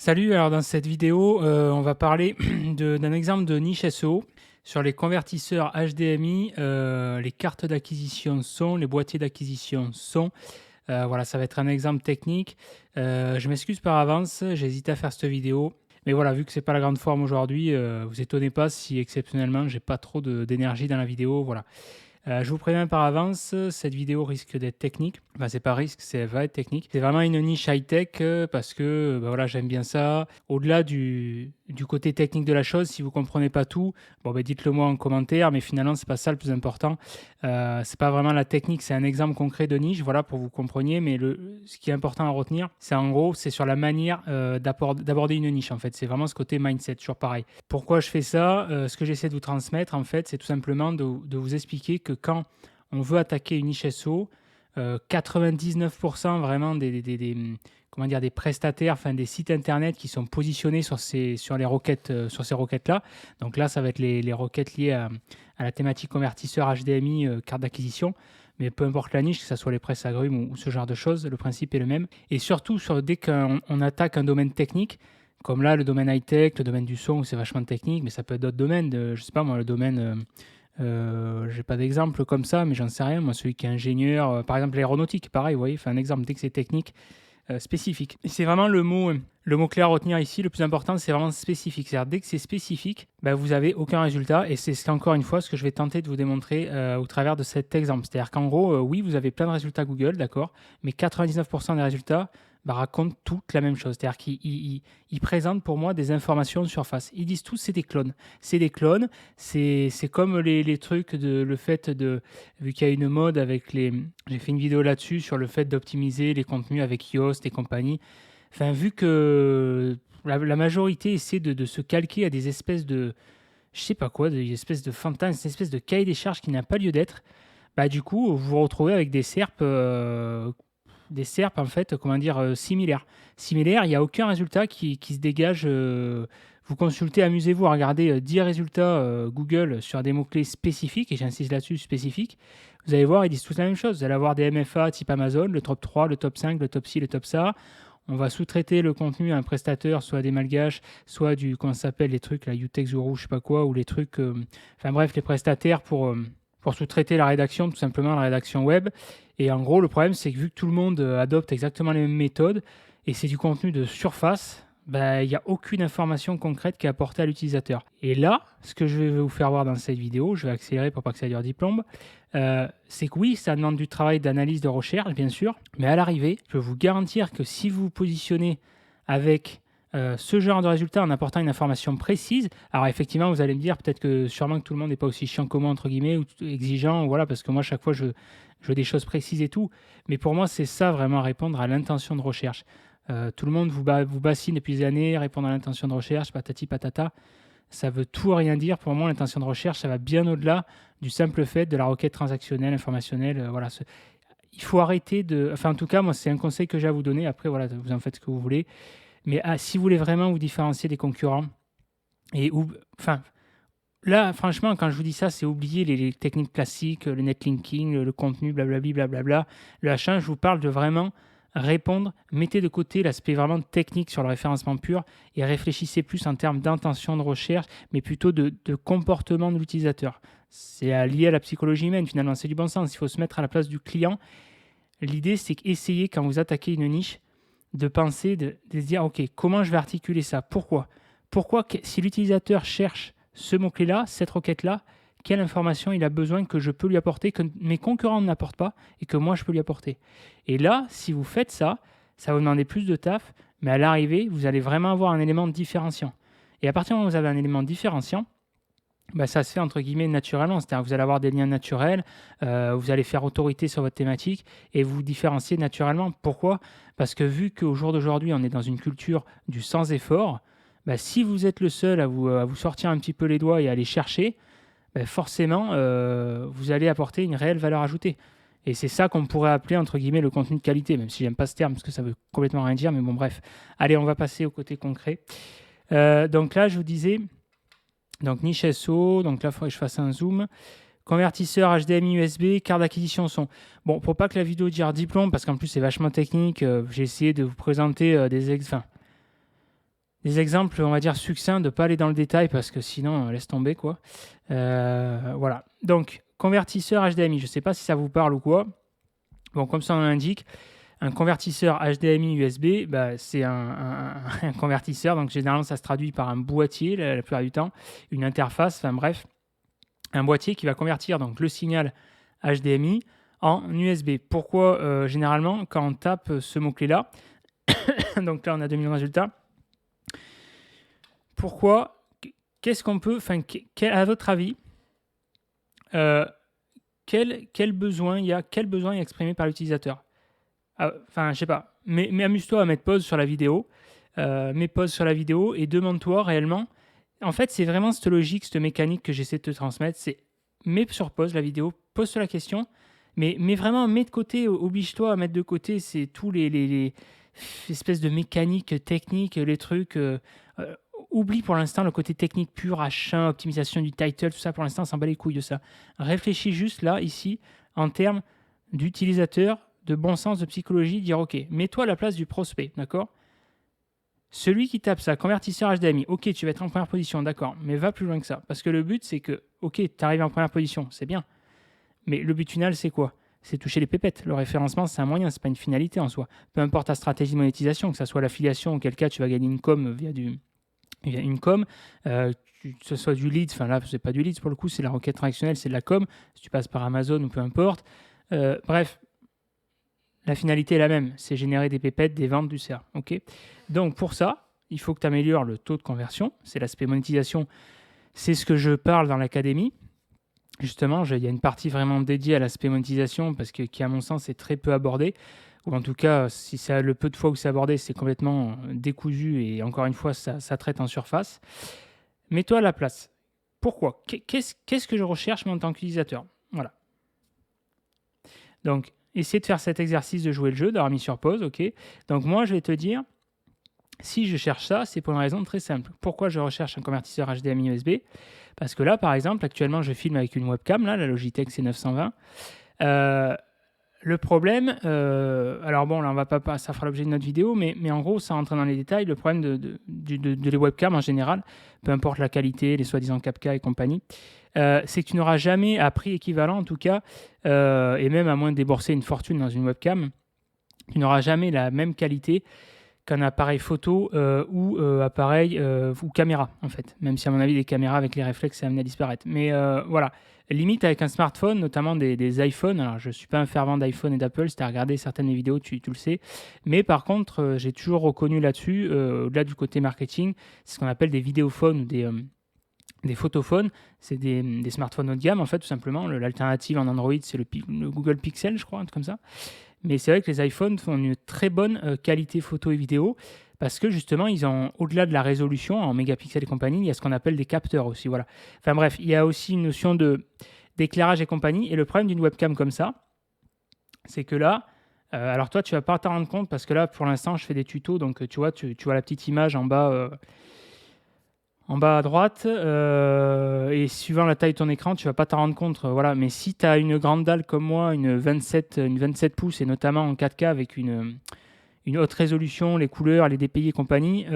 Salut, alors dans cette vidéo, on va parler d'un exemple de niche SEO sur les convertisseurs HDMI, les cartes d'acquisition son, les boîtiers d'acquisition son. Voilà, ça va être un exemple technique. Je m'excuse par avance, j'ai hésité à faire cette vidéo. Mais voilà, vu que c'est pas la grande forme aujourd'hui, vous étonnez pas si exceptionnellement j'ai pas trop d'énergie dans la vidéo. Voilà. Je vous préviens par avance, cette vidéo risque d'être technique. Enfin, c'est pas risque, c'est va être technique. C'est vraiment une niche high-tech parce que bah voilà, j'aime bien ça. Au-delà du côté technique de la chose, si vous comprenez pas tout, bon, bah, dites-le moi en commentaire, mais finalement, c'est pas ça le plus important. C'est pas vraiment la technique, c'est un exemple concret de niche, voilà, pour que vous compreniez. Mais ce qui est important à retenir, c'est en gros, c'est sur la manière d'aborder une niche, en fait. C'est vraiment ce côté mindset, toujours pareil. Pourquoi je fais ça? Ce que j'essaie de vous transmettre, en fait, c'est tout simplement de vous expliquer que quand on veut attaquer une niche SEO, 99% vraiment comment dire, des prestataires, enfin des sites internet qui sont positionnés sur les requêtes, sur ces requêtes-là. Donc là, ça va être les requêtes liées à la thématique convertisseur HDMI, carte d'acquisition. Mais peu importe la niche, que ce soit les presses agrumes ou ce genre de choses, le principe est le même. Et surtout, dès qu'on attaque un domaine technique, comme là, le domaine high-tech, le domaine du son, où c'est vachement technique, mais ça peut être d'autres domaines. Je sais pas moi, le domaine, j'ai pas d'exemple comme ça, mais j'en sais rien. Moi, celui qui est ingénieur, par exemple l'aéronautique, pareil, vous voyez, fait un exemple dès que c'est technique, spécifique. Et c'est vraiment le mot clé à retenir ici. Le plus important, c'est vraiment spécifique. C'est-à-dire dès que c'est spécifique, bah, vous n'avez aucun résultat. Et c'est encore une fois ce que je vais tenter de vous démontrer au travers de cet exemple. C'est-à-dire qu'en gros, oui, vous avez plein de résultats Google, d'accord, mais 99% des résultats bah, racontent toutes la même chose. C'est-à-dire qu'ils présentent pour moi des informations de surface. Ils disent tous c'est des clones. C'est des clones. C'est comme les trucs le fait de, vu qu'il y a une mode avec les, j'ai fait une vidéo là-dessus sur le fait d'optimiser les contenus avec Yoast et compagnie. Enfin, vu que la majorité essaie de se calquer à des espèces de, je sais pas quoi, des espèces de fantasmes, des espèces de cahier des charges qui n'a pas lieu d'être, bah du coup, vous vous retrouvez avec des SERPs en fait, comment dire, similaires. Similaires, il n'y a aucun résultat qui se dégage. Vous consultez, amusez-vous à regarder 10 résultats Google sur des mots-clés spécifiques, et j'insiste là-dessus, spécifiques. Vous allez voir, ils disent tous la même chose. Vous allez avoir des MFA type Amazon, le top 3, le top 5, le top 6, le top ça. On va sous-traiter le contenu à un prestataire, soit des malgaches, soit comment ça s'appelle, les trucs, la Utex Guru, je sais pas quoi, ou les trucs, enfin bref, les prestataires pour sous-traiter la rédaction, tout simplement la rédaction web. Et en gros, le problème, c'est que vu que tout le monde adopte exactement les mêmes méthodes, et c'est du contenu de surface, bah, il n'y a aucune information concrète qui est apportée à l'utilisateur. Et là, ce que je vais vous faire voir dans cette vidéo, je vais accélérer pour pas que ça dure diplôme, c'est que oui, ça demande du travail d'analyse, de recherche, bien sûr, mais à l'arrivée, je peux vous garantir que si vous vous positionnez avec ce genre de résultat en apportant une information précise, alors effectivement, vous allez me dire peut-être que sûrement que tout le monde n'est pas aussi chiant que moi, entre guillemets, ou exigeant, voilà, parce que moi, chaque fois, je veux des choses précises et tout, mais pour moi, c'est ça vraiment répondre à l'intention de recherche. Tout le monde vous bassine depuis des années, répondre à l'intention de recherche, patati patata. Ça veut tout rien dire. Pour moi, l'intention de recherche, ça va bien au-delà du simple fait de la requête transactionnelle, informationnelle. Voilà. Il faut arrêter de. Enfin, en tout cas, moi, c'est un conseil que j'ai à vous donner. Après, voilà, vous en faites ce que vous voulez. Mais si vous voulez vraiment vous différencier des concurrents, enfin, là, franchement, quand je vous dis ça, c'est oublier les techniques classiques, le netlinking, le contenu, blablabli, blablabla, le H1. Je vous parle de vraiment répondre, mettez de côté l'aspect vraiment technique sur le référencement pur et réfléchissez plus en termes d'intention de recherche, mais plutôt de comportement de l'utilisateur. C'est lié à la psychologie humaine, finalement, c'est du bon sens. Il faut se mettre à la place du client. L'idée, c'est qu'essayer, quand vous attaquez une niche, de penser, de se dire, OK, comment je vais articuler ça? Pourquoi? Si l'utilisateur cherche ce mot-clé-là, cette requête-là, quelle information il a besoin que je peux lui apporter, que mes concurrents n'apportent pas et que moi je peux lui apporter. Et là, si vous faites ça, ça va vous demander plus de taf, mais à l'arrivée, vous allez vraiment avoir un élément différenciant. Et à partir du moment où vous avez un élément différenciant, bah, ça se fait entre guillemets naturellement, c'est-à-dire que vous allez avoir des liens naturels, vous allez faire autorité sur votre thématique et vous différencier naturellement. Pourquoi? Parce que vu qu'au jour d'aujourd'hui, on est dans une culture du sans effort, bah, si vous êtes le seul à vous sortir un petit peu les doigts et à aller chercher, bah, forcément, vous allez apporter une réelle valeur ajoutée. Et c'est ça qu'on pourrait appeler entre guillemets le contenu de qualité, même si j'aime pas ce terme parce que ça veut complètement rien dire, mais bon bref. Allez, on va passer au côté concret. Donc là, je vous disais, donc niche SEO, donc là, il faudrait que je fasse un zoom. Convertisseur HDMI USB, carte d'acquisition son. Bon, pour pas que la vidéo dure diplôme, parce qu'en plus c'est vachement technique, j'ai essayé de vous présenter des exemples. des exemples, on va dire, succincts, de ne pas aller dans le détail parce que sinon, laisse tomber, quoi. Voilà. Donc, convertisseur HDMI, je ne sais pas si ça vous parle ou quoi. Bon, comme ça, on l'indique. Un convertisseur HDMI USB, bah, c'est un convertisseur. Donc, généralement, ça se traduit par un boîtier la plupart du temps, une interface, enfin bref, un boîtier qui va convertir donc, le signal HDMI en USB. Pourquoi généralement, quand on tape ce mot-clé-là, donc là, on a 2 millions de résultats. Pourquoi qu'est-ce qu'on peut, enfin, à votre avis, quel besoin il y a exprimé par l'utilisateur? Enfin, je sais pas, mais amuse-toi à mettre pause sur la vidéo, mets pause sur la vidéo et demande-toi réellement. En fait, c'est vraiment cette logique, cette mécanique que j'essaie de te transmettre. C'est mets sur pause la vidéo, pose-toi la question, mais vraiment mets de côté, oblige-toi à mettre de côté c'est tous les espèces de mécaniques techniques, les trucs. Oublie pour l'instant le côté technique pur, H1, optimisation du title, tout ça. Pour l'instant, on s'en bat les couilles de ça. Réfléchis juste là, ici, en termes d'utilisateur, de bon sens, de psychologie, dire ok, mets-toi à la place du prospect, d'accord? Celui qui tape ça, convertisseur HDMI, ok, tu vas être en première position, d'accord, mais va plus loin que ça. Parce que le but, c'est que, ok, tu arrives en première position, c'est bien. Mais le but final, c'est quoi? C'est toucher les pépettes. Le référencement, c'est un moyen, c'est pas une finalité en soi. Peu importe ta stratégie de monétisation, que ce soit l'affiliation, auquel cas tu vas gagner une com via une com, que ce soit du leads, enfin là, c'est pas du leads pour le coup, c'est la requête transactionnelle, c'est de la com, si tu passes par Amazon ou peu importe. Bref, la finalité est la même, c'est générer des pépettes, des ventes, du CA. Okay, donc pour ça, il faut que tu améliores le taux de conversion, c'est l'aspect monétisation, c'est ce que je parle dans l'académie. Justement, il y a une partie vraiment dédiée à l'aspect monétisation parce que qui, à mon sens, est très peu abordé. Ou en tout cas, si ça, le peu de fois où c'est abordé, c'est complètement décousu et encore une fois, ça traite en surface. Mets-toi à la place. Pourquoi? Qu'est-ce que je recherche moi, en tant qu'utilisateur? Voilà. Donc, essaie de faire cet exercice de jouer le jeu, d'avoir mis sur pause, ok? Donc moi, je vais te dire, si je cherche ça, c'est pour une raison très simple. Pourquoi je recherche un convertisseur HDMI USB? Parce que là, par exemple, actuellement, je filme avec une webcam, là, la Logitech C920. Le problème, alors bon, là, on va pas, ça fera l'objet de notre vidéo, mais en gros, ça rentre dans les détails. Le problème de les webcams en général, peu importe la qualité, les soi-disant 4K et compagnie, c'est que tu n'auras jamais, à prix équivalent en tout cas, et même à moins de débourser une fortune dans une webcam, tu n'auras jamais la même qualité qu'un appareil photo ou appareil ou caméra en fait, même si à mon avis les caméras avec les réflexes c'est amené à disparaître. Mais voilà, limite avec un smartphone, notamment des iPhones. Alors je ne suis pas un fervent d'iPhone et d'Apple, si tu as regardé certaines de mes vidéos tu le sais, mais par contre j'ai toujours reconnu là-dessus, au-delà du côté marketing, c'est ce qu'on appelle des vidéophones ou des photophones, c'est des smartphones haut de gamme en fait tout simplement. L'alternative en Android c'est le Google Pixel je crois, un truc comme ça. Mais c'est vrai que les iPhones font une très bonne qualité photo et vidéo parce que justement, ils ont, au-delà de la résolution en mégapixels et compagnie, il y a ce qu'on appelle des capteurs aussi. Voilà. Enfin bref, il y a aussi une notion d'éclairage et compagnie. Et le problème d'une webcam comme ça, c'est que là, alors toi, tu vas pas t'en rendre compte parce que là, pour l'instant, je fais des tutos. Donc tu vois, tu vois la petite image en bas. En bas à droite, et suivant la taille de ton écran, tu vas pas t'en rendre compte. Voilà. Mais si tu as une grande dalle comme moi, une 27 pouces, et notamment en 4K avec une haute résolution, les couleurs, les DPI et compagnie,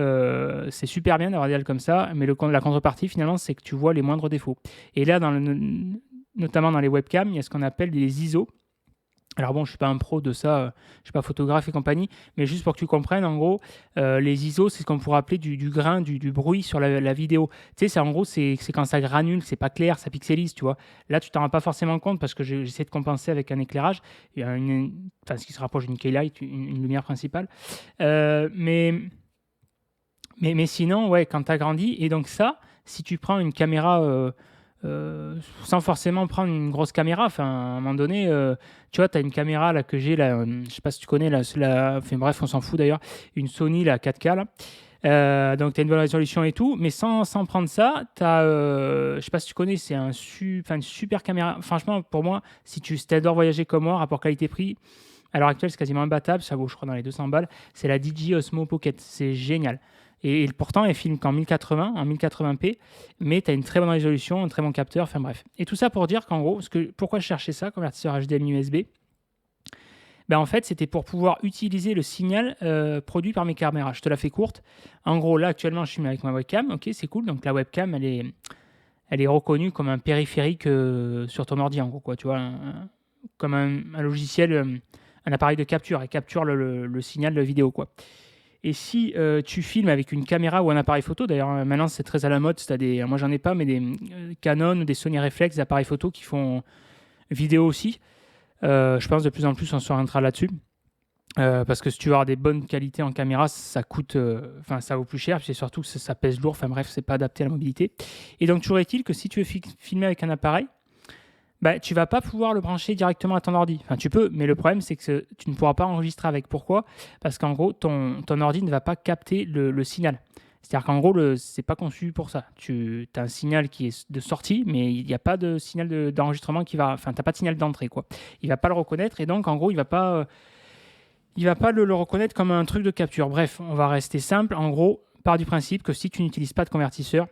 c'est super bien d'avoir des dalles comme ça. Mais la contrepartie, finalement, c'est que tu vois les moindres défauts. Et là, notamment dans les webcams, il y a ce qu'on appelle des ISO. Alors bon, je ne suis pas un pro de ça, je ne suis pas photographe et compagnie, mais juste pour que tu comprennes, en gros, les ISO, c'est ce qu'on pourrait appeler du grain, du bruit sur la vidéo. Tu sais, en gros, c'est quand ça granule, c'est pas clair, ça pixelise, tu vois. Là, tu t'en rends pas forcément compte parce que j'essaie de compenser avec un éclairage, ce qui se rapproche d'une keylight, une lumière principale. Mais sinon, ouais, quand tu as grandi, et donc ça, si tu prends une caméra... sans forcément prendre une grosse caméra. Enfin, à un moment donné, tu vois, tu as une caméra là, que j'ai, là, je sais pas si tu connais, là, enfin, bref, on s'en fout d'ailleurs, une Sony là, 4K. Là. Donc, tu as une bonne résolution et tout, mais sans prendre ça, tu as, je sais pas si tu connais, c'est une super caméra. Franchement, pour moi, si tu adores voyager comme moi, rapport qualité-prix, à l'heure actuelle, c'est quasiment imbattable. Ça vaut, je crois, dans les 200 balles. C'est la DJI Osmo Pocket. C'est génial. Et pourtant, elle filme qu'en 1080, en 1080p, mais tu as une très bonne résolution, un très bon capteur, enfin bref. Et tout ça pour dire qu'en gros, pourquoi je cherchais ça, convertisseur HDMI USB? Ben, en fait, c'était pour pouvoir utiliser le signal produit par mes caméras. Je te la fais courte. En gros, là, actuellement, je filme avec ma webcam. Ok, c'est cool. Donc, la webcam, elle est reconnue comme un périphérique sur ton ordi, en gros, quoi. Tu vois, comme un logiciel, un appareil de capture. Elle capture le signal de vidéo, quoi. Et si tu filmes avec une caméra ou un appareil photo, d'ailleurs, maintenant, c'est très à la mode. Moi, j'en ai pas, mais des Canon ou des Sony Reflex, des appareils photo qui font vidéo aussi. Je pense de plus en plus on s'orientera là-dessus. Parce que si tu veux avoir des bonnes qualités en caméra, ça coûte, ça vaut plus cher, puis c'est surtout que ça pèse lourd. Enfin bref, c'est pas adapté à la mobilité. Et donc toujours est-il que si tu veux filmer avec un appareil, bah, tu vas pas pouvoir le brancher directement à ton ordi. Enfin, tu peux, mais le problème c'est que tu ne pourras pas enregistrer avec. Pourquoi ? Parce qu'en gros, ton ordi ne va pas capter le signal. C'est-à-dire qu'en gros, c'est pas conçu pour ça. Tu as un signal qui est de sortie, mais il n'y a pas de signal d'enregistrement qui va. Enfin, tu n'as pas de signal d'entrée, quoi. Il va pas le reconnaître et donc en gros, il va pas le reconnaître comme un truc de capture. Bref, on va rester simple. En gros, part du principe que si tu n'utilises pas de convertisseur,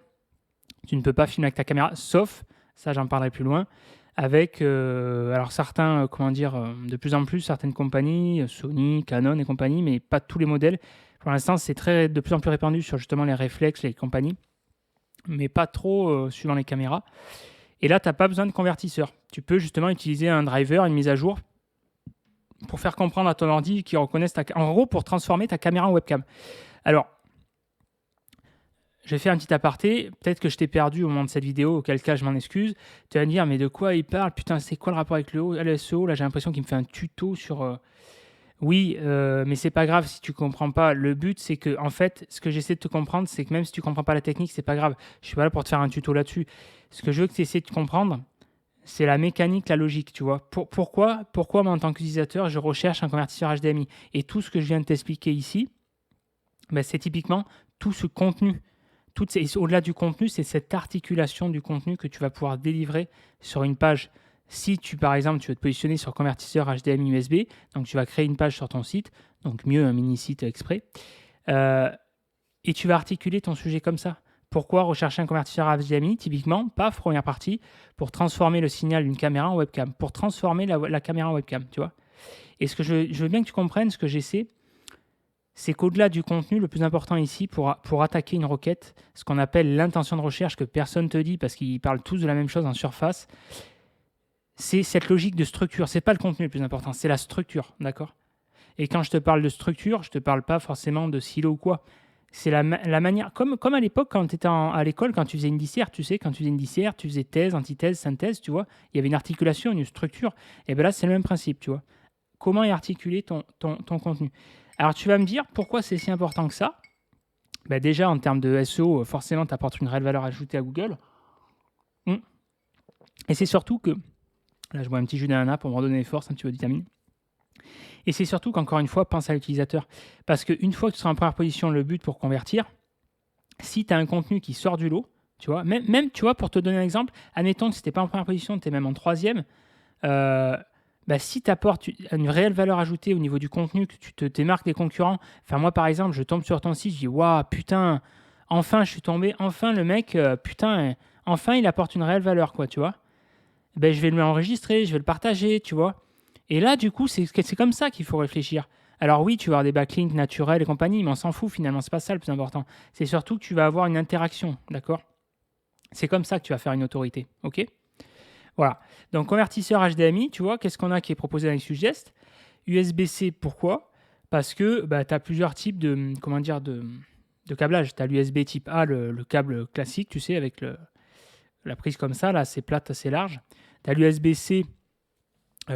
tu ne peux pas filmer avec ta caméra, sauf, ça j'en parlerai plus loin, avec alors certains, de plus en plus, certaines compagnies, Sony, Canon et compagnie, mais pas tous les modèles. Pour l'instant, c'est de plus en plus répandu sur justement les réflexes, les compagnies, mais pas trop suivant les caméras. Et là, tu n'as pas besoin de convertisseur. Tu peux justement utiliser un driver, une mise à jour, pour faire comprendre à ton ordi qu'il reconnaisse en gros, pour transformer ta caméra en webcam. Alors, je vais faire un petit aparté. Peut-être que je t'ai perdu au moment de cette vidéo, auquel cas je m'en excuse. Tu vas me dire, mais de quoi il parle ? Putain, c'est quoi le rapport avec le SEO ? Là, j'ai l'impression qu'il me fait un tuto sur... Oui, mais c'est pas grave si tu comprends pas. Le but, c'est que, en fait, ce que j'essaie de te comprendre, c'est que même si tu comprends pas la technique, c'est pas grave. Je suis pas là pour te faire un tuto là-dessus. Ce que je veux que tu essaies de comprendre, c'est la mécanique, la logique, tu vois. Pourquoi moi, en tant qu'utilisateur, je recherche un convertisseur HDMI ? Et tout ce que je viens de t'expliquer ici, ben, c'est typiquement tout ce contenu. Au-delà du contenu, c'est cette articulation du contenu que tu vas pouvoir délivrer sur une page. Si par exemple, tu veux te positionner sur convertisseur HDMI USB, donc tu vas créer une page sur ton site, donc mieux un mini-site exprès, et tu vas articuler ton sujet comme ça. Pourquoi rechercher un convertisseur HDMI ? Typiquement, paf, première partie, pour transformer le signal d'une caméra en webcam, pour transformer la caméra en webcam, tu vois. Et ce que je veux bien que tu comprennes, ce que j'essaie, c'est qu'au-delà du contenu, le plus important ici, pour attaquer une requête, ce qu'on appelle l'intention de recherche, que personne ne te dit parce qu'ils parlent tous de la même chose en surface, c'est cette logique de structure. Ce n'est pas le contenu le plus important, c'est la structure, d'accord ? Et quand je te parle de structure, je ne te parle pas forcément de silo ou quoi. C'est la manière, comme à l'époque quand tu étais à l'école, quand tu faisais une disserte, tu sais, quand tu faisais une disserte, tu faisais thèse, antithèse, synthèse, tu vois, il y avait une articulation, une structure. Et bien là, c'est le même principe, tu vois. Comment est articulé ton contenu ? Alors tu vas me dire, pourquoi c'est si important que ça ? Ben déjà, en termes de SEO, forcément, tu apportes une réelle valeur ajoutée à Google. Et c'est surtout que, là je bois un petit jus d'ananas pour me redonner des forces, un petit peu de vitamine. Et c'est surtout qu'encore une fois, pense à l'utilisateur. Parce qu'une fois que tu seras en première position, le but pour convertir, si tu as un contenu qui sort du lot, tu vois, même tu vois, pour te donner un exemple, admettons que si tu n'es pas en première position, tu es même en troisième, si tu apportes une réelle valeur ajoutée au niveau du contenu, que tu te démarques des concurrents, enfin moi par exemple, je tombe sur ton site, je dis waouh, putain, enfin je suis tombé, enfin le mec, enfin il apporte une réelle valeur, quoi, tu vois. Ben, je vais le enregistrer, je vais le partager, tu vois. Et là, du coup, c'est comme ça qu'il faut réfléchir. Alors oui, tu vas avoir des backlinks naturels et compagnie, mais on s'en fout finalement, c'est pas ça le plus important. C'est surtout que tu vas avoir une interaction, d'accord ? C'est comme ça que tu vas faire une autorité, ok ? Voilà. Donc, convertisseur HDMI, tu vois, qu'est-ce qu'on a qui est proposé avec Suggest ? USB-C, pourquoi ? Parce que tu as plusieurs types de câblage. Tu as l'USB type A, le câble classique, tu sais, avec la prise comme ça, là, c'est plate, assez large. Tu as l'USB-C,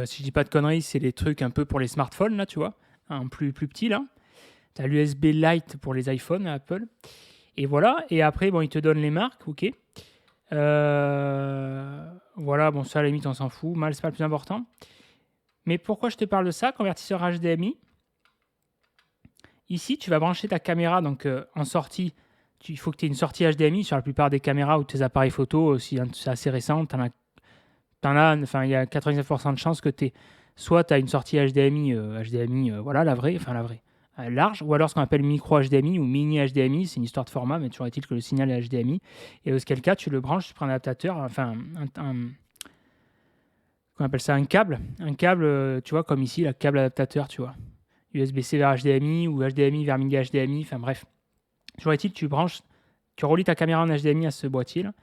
si je dis pas de conneries, c'est les trucs un peu pour les smartphones, là, tu vois, un plus petit, là. Tu as l'USB Lite pour les iPhones, Apple. Et voilà. Et après, bon, ils te donnent les marques, ok. Voilà, bon, ça, à la limite, on s'en fout. Mal, c'est pas le plus important. Mais pourquoi je te parle de ça ? Convertisseur HDMI. Ici, tu vas brancher ta caméra, donc en sortie. Il faut que tu aies une sortie HDMI sur la plupart des caméras ou tes appareils photo. Si c'est assez récent, il y a 99% de chances que soit tu as une sortie HDMI, voilà, la vraie, large, ou alors ce qu'on appelle micro HDMI ou mini HDMI, c'est une histoire de format, mais toujours est-il que le signal est HDMI. Et auquel cas, tu le branches, tu prends un adaptateur, qu'on appelle ça un câble, tu vois, comme ici, le câble adaptateur, tu vois, USB-C vers HDMI ou HDMI vers mini HDMI, enfin bref. Toujours est-il, tu relis ta caméra en HDMI à ce boîtier là,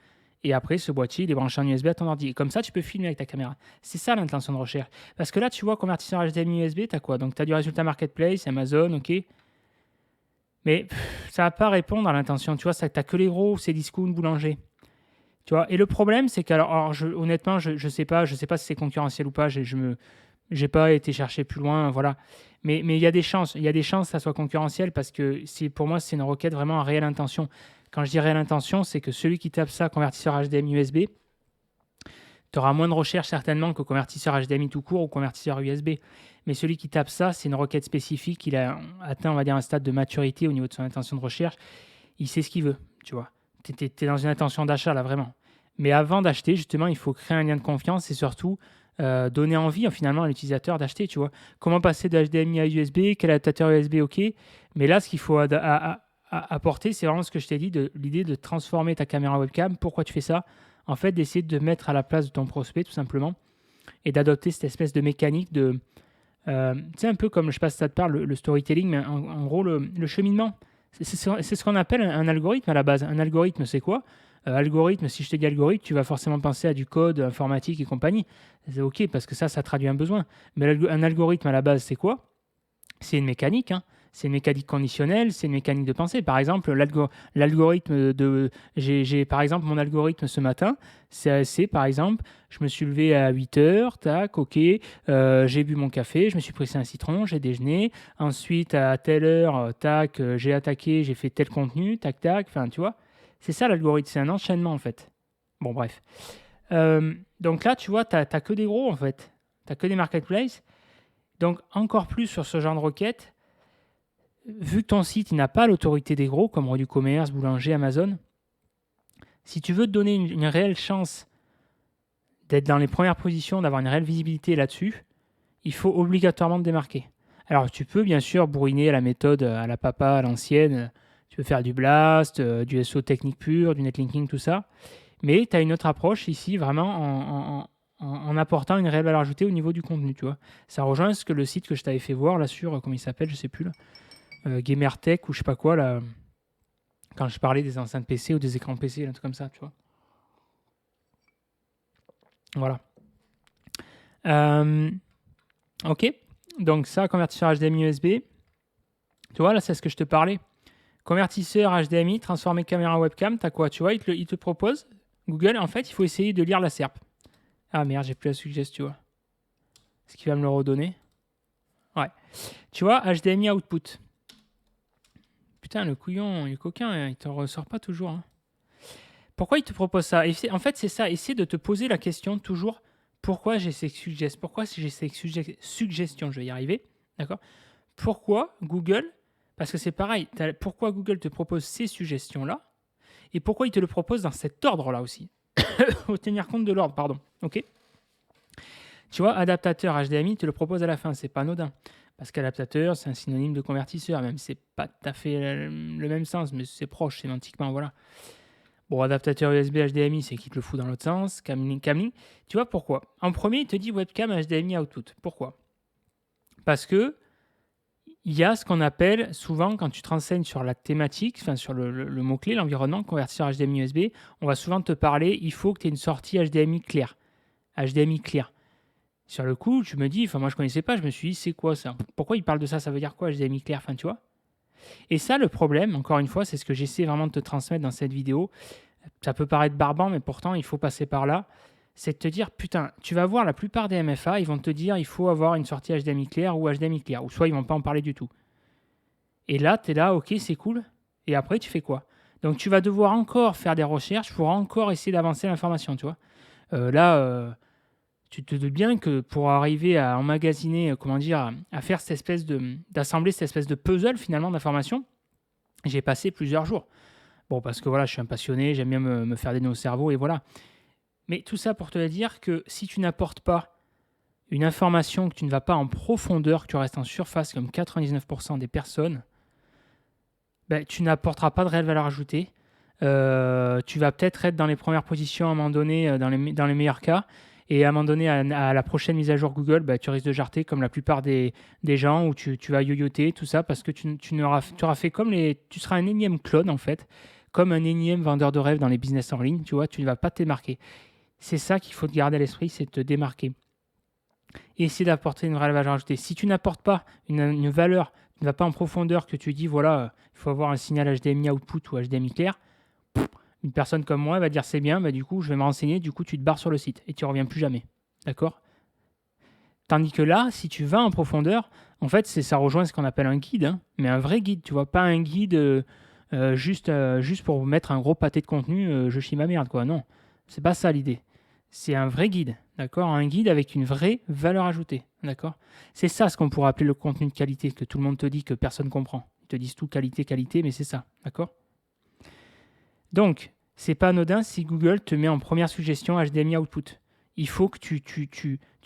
et après ce boîtier il est branché en USB à ton ordi. Et comme ça, tu peux filmer avec ta caméra. C'est ça l'intention de recherche. Parce que là, tu vois, convertisseur HDMI USB, tu as quoi? Donc tu as du résultat marketplace, Amazon, ok. Mais ça va pas répondre à l'intention. Tu vois, tu n'as que les gros, c'est discount, boulanger. Tu vois, et le problème, c'est que, honnêtement, je sais pas si c'est concurrentiel ou pas. J'ai pas été chercher plus loin, voilà. Mais il y a des chances, que ça soit concurrentiel parce que pour moi, c'est une requête vraiment à réelle intention. Quand je dis réelle intention, c'est que celui qui tape ça, convertisseur HDMI USB, tu auras moins de recherche certainement que convertisseur HDMI tout court ou convertisseur USB. Mais celui qui tape ça, c'est une requête spécifique. Il a atteint, on va dire, un stade de maturité au niveau de son intention de recherche. Il sait ce qu'il veut, tu vois. Tu es dans une intention d'achat, là, vraiment. Mais avant d'acheter, justement, il faut créer un lien de confiance et surtout donner envie, finalement, à l'utilisateur d'acheter, tu vois. Comment passer de HDMI à USB, quel adaptateur USB, ok. Mais là, ce qu'il faut apporter, c'est vraiment ce que je t'ai dit, l'idée de transformer ta caméra webcam. Pourquoi tu fais ça? En fait, d'essayer de mettre à la place de ton prospect, tout simplement, et d'adopter cette espèce de mécanique de... tu sais, un peu comme, je sais pas si ça te parle, le storytelling, mais en gros, le cheminement. C'est ce qu'on appelle un algorithme à la base. Un algorithme, c'est quoi? Algorithme, si je te dis algorithme, tu vas forcément penser à du code informatique et compagnie. C'est OK, parce que ça traduit un besoin. Mais un algorithme à la base, c'est quoi? C'est une mécanique, hein. C'est une mécanique conditionnelle, c'est une mécanique de pensée. Par exemple, l'algorithme j'ai par exemple mon algorithme ce matin, c'est par exemple, je me suis levé à 8 heures, tac, ok, j'ai bu mon café, je me suis pressé un citron, j'ai déjeuné, ensuite à telle heure, tac, j'ai attaqué, j'ai fait tel contenu, tac, tac, enfin tu vois, c'est ça l'algorithme, c'est un enchaînement en fait. Bon, bref. Donc là, tu vois, tu n'as que des gros en fait, tu n'as que des marketplaces. Donc, encore plus sur ce genre de requête, vu que ton site n'a pas l'autorité des gros, comme Roi du Commerce, Boulanger, Amazon, si tu veux te donner une réelle chance d'être dans les premières positions, d'avoir une réelle visibilité là-dessus, il faut obligatoirement te démarquer. Alors, tu peux bien sûr bourriner à la méthode, à la papa, à l'ancienne. Tu peux faire du blast, du SEO technique pur, du netlinking, tout ça. Mais tu as une autre approche ici, vraiment en apportant une réelle valeur ajoutée au niveau du contenu, tu vois. Ça rejoint ce que le site que je t'avais fait voir là sur, comment il s'appelle, je sais plus, là, Gamertech ou je sais pas quoi, là, quand je parlais des enceintes PC ou des écrans PC, un truc comme ça, tu vois. Voilà. Ok, donc ça, convertisseur HDMI USB. Tu vois, là, c'est ce que je te parlais. Convertisseur HDMI, transformé caméra webcam, t'as quoi? Tu vois, il te propose, Google, en fait, il faut essayer de lire la SERP. Ah merde, j'ai plus la suggestion, tu vois. Est-ce qu'il va me le redonner? Ouais. Tu vois, HDMI output. Putain, le couillon, le coquin, il te ressort pas toujours. Hein. Pourquoi il te propose ça? En fait, c'est ça. Essaie de te poser la question toujours pourquoi j'ai ces suggestions? Pourquoi j'ai ces suggestions? Je vais y arriver. D'accord? Pourquoi Google? Parce que c'est pareil. Pourquoi Google te propose ces suggestions-là? Et pourquoi il te le propose dans cet ordre-là aussi? Il faut tenir compte de l'ordre, pardon. Ok? Tu vois, adaptateur HDMI te le propose à la fin. C'est pas anodin. Parce qu'adaptateur, c'est un synonyme de convertisseur, même si c'est pas tout à fait le même sens, mais c'est proche sémantiquement, voilà. Bon, adaptateur USB HDMI, c'est qu'il te le fout dans l'autre sens. Camlink. Tu vois pourquoi? En premier, il te dit webcam HDMI output. Pourquoi? Parce que il y a ce qu'on appelle souvent, quand tu te renseignes sur la thématique, enfin sur le mot-clé, l'environnement, convertisseur HDMI USB, on va souvent te parler, il faut que tu aies une sortie HDMI claire. HDMI clair. Sur le coup, je me dis, enfin moi je connaissais pas, je me suis dit, c'est quoi ça? Pourquoi il parle de ça? Ça veut dire quoi HDMI clair? Enfin tu vois? Et ça, le problème, encore une fois, c'est ce que j'essaie vraiment de te transmettre dans cette vidéo. Ça peut paraître barbant, mais pourtant, il faut passer par là. C'est de te dire, putain, tu vas voir la plupart des MFA, ils vont te dire, il faut avoir une sortie HDMI claire ou HDMI clair, ou soit ils vont pas en parler du tout. Et là, tu es là, ok, c'est cool. Et après, tu fais quoi? Donc, tu vas devoir encore faire des recherches pour encore essayer d'avancer l'information, tu vois. Tu te doutes bien que pour arriver à emmagasiner, comment dire, à faire cette espèce d'assembler cette espèce de puzzle finalement d'informations, j'ai passé plusieurs jours. Bon, parce que voilà, je suis un passionné, j'aime bien me faire des nœuds au cerveau et voilà. Mais tout ça pour te dire que si tu n'apportes pas une information, que tu ne vas pas en profondeur, que tu restes en surface comme 99% des personnes, ben, tu n'apporteras pas de réelle valeur ajoutée. Tu vas peut-être être dans les premières positions à un moment donné, dans les meilleurs cas. Et à un moment donné, à la prochaine mise à jour Google, bah, tu risques de jarter comme la plupart des gens où tu vas yoyoter, tout ça, parce que tu auras fait comme tu seras un énième clone en fait, comme un énième vendeur de rêve dans les business en ligne, tu vois, tu ne vas pas te démarquer. C'est ça qu'il faut te garder à l'esprit, c'est de te démarquer. Et essayer d'apporter une vraie valeur ajoutée. Si tu n'apportes pas une valeur, tu ne vas pas en profondeur, que tu dis, voilà, il faut avoir un signal HDMI output ou HDMI clair, une personne comme moi va dire c'est bien, bah, du coup, je vais me renseigner, du coup, tu te barres sur le site et tu ne reviens plus jamais. D'accord? Tandis que là, si tu vas en profondeur, en fait, ça rejoint ce qu'on appelle un guide, hein, mais un vrai guide, tu vois, pas un guide juste pour mettre un gros pâté de contenu, je chie ma merde, quoi. Non, c'est pas ça l'idée. C'est un vrai guide, d'accord? Un guide avec une vraie valeur ajoutée, d'accord? C'est ça ce qu'on pourrait appeler le contenu de qualité, que tout le monde te dit, que personne comprend. Ils te disent tout qualité, qualité, mais c'est ça, d'accord? Donc, c'est pas anodin si Google te met en première suggestion HDMI output. Il faut que tu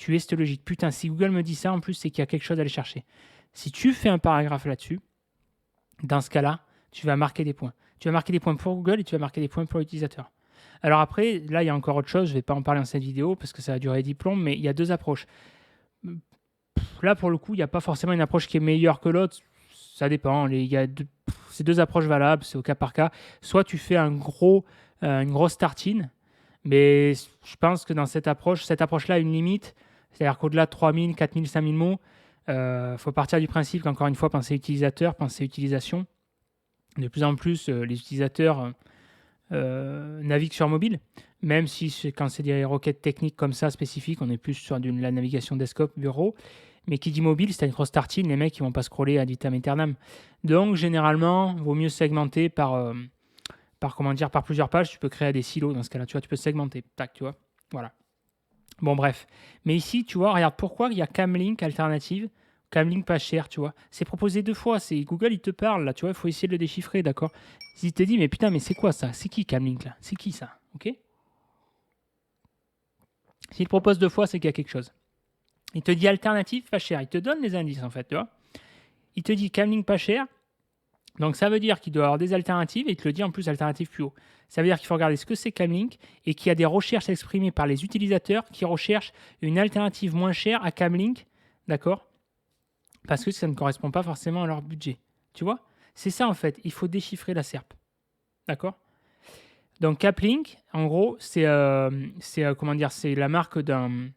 aies cette logique. Putain, si Google me dit ça, en plus, c'est qu'il y a quelque chose à aller chercher. Si tu fais un paragraphe là-dessus, dans ce cas-là, tu vas marquer des points. Tu vas marquer des points pour Google et tu vas marquer des points pour l'utilisateur. Alors après, là, il y a encore autre chose. Je ne vais pas en parler dans cette vidéo parce que ça va durer 10 plombs, mais il y a deux approches. Là, pour le coup, il n'y a pas forcément une approche qui est meilleure que l'autre. Ça dépend. Il y a ces deux approches valables, c'est au cas par cas. Soit tu fais une grosse tartine, mais je pense que dans cette approche-là a une limite. C'est-à-dire qu'au-delà de 3000, 4000, 5000 mots, il faut partir du principe qu'encore une fois, penser utilisateur, penser utilisation. De plus en plus, les utilisateurs naviguent sur mobile, même si quand c'est des requêtes techniques comme ça spécifiques, on est plus sur la navigation desktop, bureau. Mais qui dit mobile, c'est une grosse tartine, les mecs ils vont pas scroller ad vitam aeternam. Donc généralement, il vaut mieux segmenter par plusieurs pages. Tu peux créer des silos dans ce cas-là, tu vois, tu peux segmenter, tac, tu vois, voilà. Bon bref, mais ici tu vois, regarde pourquoi il y a Camlink alternative, Camlink pas cher, tu vois. C'est proposé deux fois, c'est Google il te parle là, tu vois, il faut essayer de le déchiffrer, d'accord. S'il te dit mais putain mais c'est quoi ça, c'est qui Camlink là, c'est qui ça, ok. S'il te propose deux fois, c'est qu'il y a quelque chose. Il te dit alternative pas cher, il te donne les indices en fait, tu vois. Il te dit Camlink pas cher, donc ça veut dire qu'il doit avoir des alternatives et il te le dit en plus alternative plus haut. Ça veut dire qu'il faut regarder ce que c'est Camlink et qu'il y a des recherches exprimées par les utilisateurs qui recherchent une alternative moins chère à Camlink, d'accord? Parce que ça ne correspond pas forcément à leur budget. Tu vois? C'est ça en fait, il faut déchiffrer la SERP. D'accord? Donc Camlink, en gros, c'est la marque d'un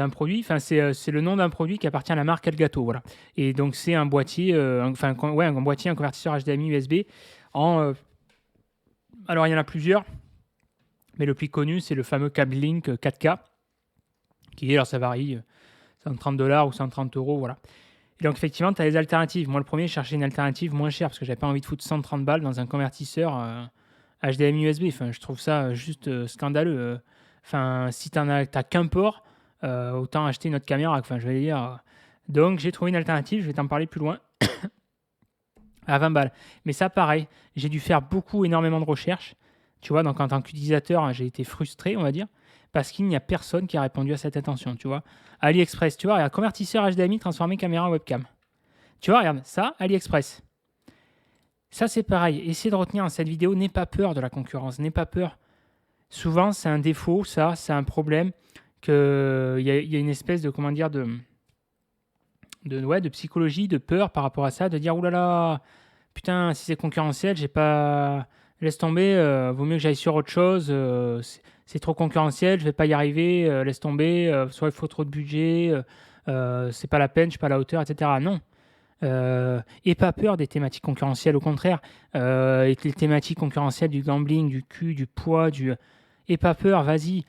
produit, enfin c'est le nom d'un produit qui appartient à la marque Elgato, voilà. Et donc c'est un boîtier, un boîtier, un convertisseur HDMI USB alors il y en a plusieurs, mais le plus connu c'est le fameux Camlink 4K, alors ça varie, c'est $130 ou €130, voilà. Et donc effectivement tu as les alternatives. Moi le premier, je cherchais une alternative moins chère parce que j'avais pas envie de foutre 130 balles dans un convertisseur HDMI USB. Enfin, je trouve ça juste scandaleux. Enfin, si t'as qu'un port, autant acheter une autre caméra. Enfin, je vais dire. Donc, j'ai trouvé une alternative. Je vais t'en parler plus loin. À 20 balles. Mais ça, pareil, j'ai dû faire énormément de recherches. Tu vois, donc en tant qu'utilisateur, j'ai été frustré, on va dire, parce qu'il n'y a personne qui a répondu à cette intention. Tu vois, AliExpress, tu vois, regarde, convertisseur HDMI transformé caméra en webcam. Tu vois, regarde, ça, AliExpress. Ça, c'est pareil. Essayez de retenir dans cette vidéo, n'aie pas peur de la concurrence, n'aie pas peur. Souvent, c'est un défaut, ça, c'est un problème, qu'il y a une espèce de, comment dire, de psychologie, de peur par rapport à ça, de dire, oulala, putain, si c'est concurrentiel, j'ai pas... Laisse tomber, vaut mieux que j'aille sur autre chose, c'est trop concurrentiel, je vais pas y arriver, laisse tomber, soit il faut trop de budget, c'est pas la peine, je suis pas à la hauteur, etc. Non. Et pas peur des thématiques concurrentielles, au contraire. Et les thématiques concurrentielles du gambling, du cul, du poids, et pas peur, vas-y,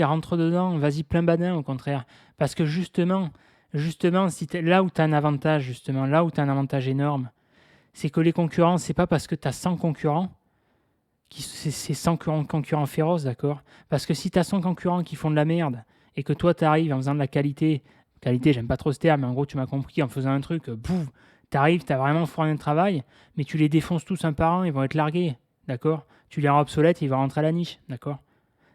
rentre dedans, vas-y plein badin, au contraire. Parce que justement, si là où tu as un avantage, justement, là où tu as un avantage énorme, c'est que les concurrents, c'est pas parce que tu as 100 concurrents, c'est 100 concurrents féroces, d'accord. Parce que si tu as 100 concurrents qui font de la merde, et que toi, tu arrives en faisant de la qualité, j'aime pas trop ce terme, mais en gros, tu m'as compris, en faisant un truc, bouf, t'arrives, t'as vraiment fourni un travail, mais tu les défonces tous un par un, ils vont être largués, d'accord. Tu les rends obsolètes, ils vont rentrer à la niche, d'accord.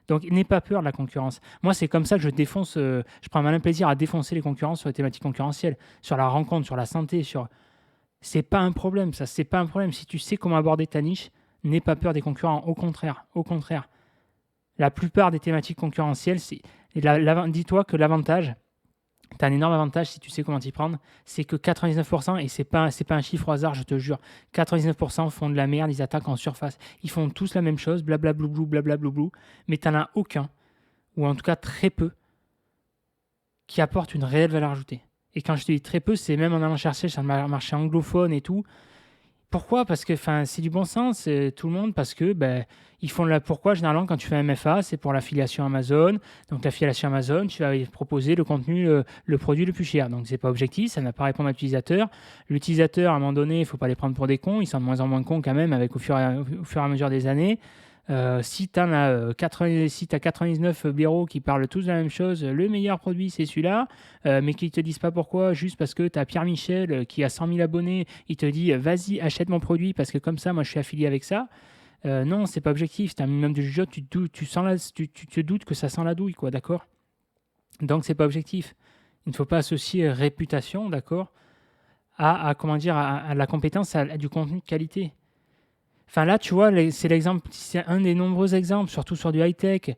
Donc, n'aie pas peur de la concurrence. Moi, c'est comme ça que je défonce, je prends un malin plaisir à défoncer les concurrents sur les thématiques concurrentielles, sur la rencontre, sur la santé, C'est pas un problème, ça, c'est pas un problème. Si tu sais comment aborder ta niche, n'aie pas peur des concurrents, au contraire, au contraire. La plupart des thématiques concurrentielles, dis-toi que l'avantage, tu as un énorme avantage si tu sais comment t'y prendre, c'est que 99%, et c'est pas un chiffre au hasard, je te jure, 99% font de la merde, ils attaquent en surface. Ils font tous la même chose, blablabloublou, blablabloublou, mais tu n'en as aucun, ou en tout cas très peu, qui apporte une réelle valeur ajoutée. Et quand je te dis très peu, c'est même en allant chercher sur le marché anglophone et tout. Pourquoi? Parce que c'est du bon sens, tout le monde, parce que ils font pourquoi généralement quand tu fais un MFA, c'est pour l'affiliation Amazon. Donc l'affiliation Amazon, tu vas proposer le contenu, le produit le plus cher. Donc c'est pas objectif, ça n'a pas à répondre à l'utilisateur. L'utilisateur, à un moment donné, il ne faut pas les prendre pour des cons, ils sont de moins en moins cons quand même au fur et à mesure des années. Si tu as 99 blaireaux qui parlent tous de la même chose, le meilleur produit c'est celui-là, mais qui ne te disent pas pourquoi, juste parce que tu as Pierre Michel qui a 100 000 abonnés, il te dit vas-y achète mon produit parce que comme ça moi je suis affilié avec ça. Non, c'est pas objectif, c'est un minimum de jeu, tu te doutes que ça sent la douille, quoi, d'accord? Donc c'est pas objectif. Il ne faut pas associer réputation, d'accord, comment dire, à la compétence, à du contenu de qualité. Enfin là, tu vois, c'est un des nombreux exemples, surtout sur du high-tech.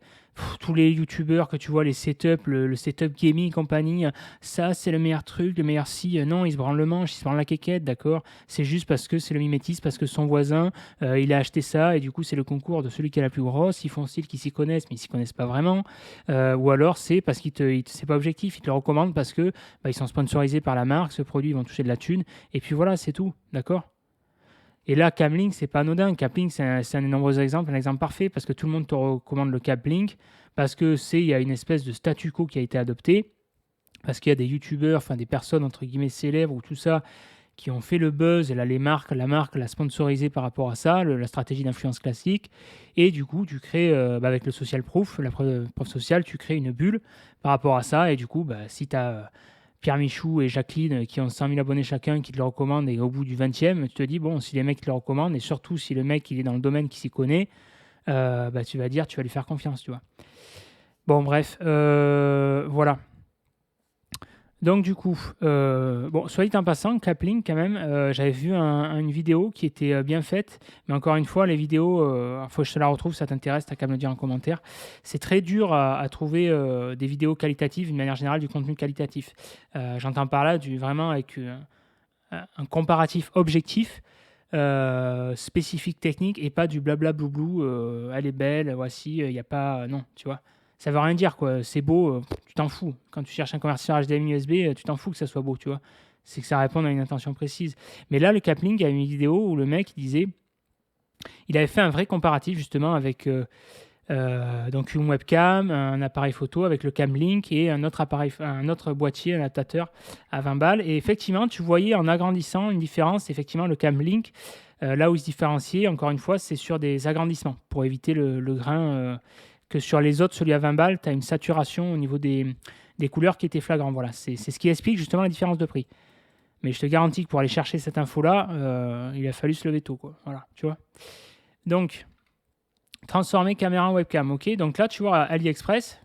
Tous les youtubeurs que tu vois, les setups, le setup gaming compagnie, ça c'est le meilleur truc, le meilleur si. Non, ils se branlent le manche, ils se branlent la quéquette, d'accord. C'est juste parce que c'est le mimétisme, parce que son voisin, il a acheté ça et du coup c'est le concours de celui qui a la plus grosse. Ils font style qu'ils s'y connaissent, mais ils s'y connaissent pas vraiment. Ou alors c'est parce c'est pas objectif, ils te le recommandent parce que ils sont sponsorisés par la marque, ce produit, ils vont toucher de la thune. Et puis voilà, c'est tout, d'accord. Et là, Camlink, c'est pas anodin. Camlink, c'est un des nombreux exemples, un exemple parfait parce que tout le monde te recommande le Camlink parce que il y a une espèce de statu quo qui a été adopté parce qu'il y a des youtubeurs, enfin des personnes entre guillemets célèbres ou tout ça qui ont fait le buzz et là la marque l'a sponsorisé par rapport à ça, la stratégie d'influence classique. Et du coup, tu crées avec le social proof, la preuve sociale, tu crées une bulle par rapport à ça. Et du coup, si tu as Pierre Michou et Jacqueline qui ont 100 000 abonnés chacun, qui te le recommandent, et au bout du 20e, tu te dis, bon, si les mecs te le recommandent, et surtout si le mec il est dans le domaine qui s'y connaît, tu vas lui faire confiance, tu vois. Bon, bref, voilà. Donc du coup, soit dit en passant, Capling quand même, j'avais vu une vidéo qui était bien faite, mais encore une fois, les vidéos, faut que je te la retrouve, ça t'intéresse, t'as qu'à me le dire en commentaire. C'est très dur à trouver des vidéos qualitatives, d'une manière générale, du contenu qualitatif. J'entends par là vraiment avec un comparatif objectif, spécifique technique, et pas du blabla bloublou, elle est belle, voici, il n'y a pas... non, tu vois. Ça veut rien dire, quoi. C'est beau, tu t'en fous. Quand tu cherches un convertisseur HDMI USB, tu t'en fous que ça soit beau, tu vois. C'est que ça réponde à une intention précise. Mais là, le Capling, il y a une vidéo où le mec disait, il avait fait un vrai comparatif justement avec donc une webcam, un appareil photo avec le Camlink et un autre boîtier, un adaptateur à 20 balles. Et effectivement, tu voyais en agrandissant une différence. Effectivement, le Camlink, là où il se différenciait, encore une fois, c'est sur des agrandissements pour éviter le grain. Que sur les autres, celui à 20 balles, tu as une saturation au niveau des couleurs qui était flagrant. Voilà, c'est ce qui explique justement la différence de prix. Mais je te garantis que pour aller chercher cette info-là, il a fallu se lever tôt, quoi. Voilà, tu vois. Donc, transformer caméra en webcam, ok. Donc là, tu vois, AliExpress,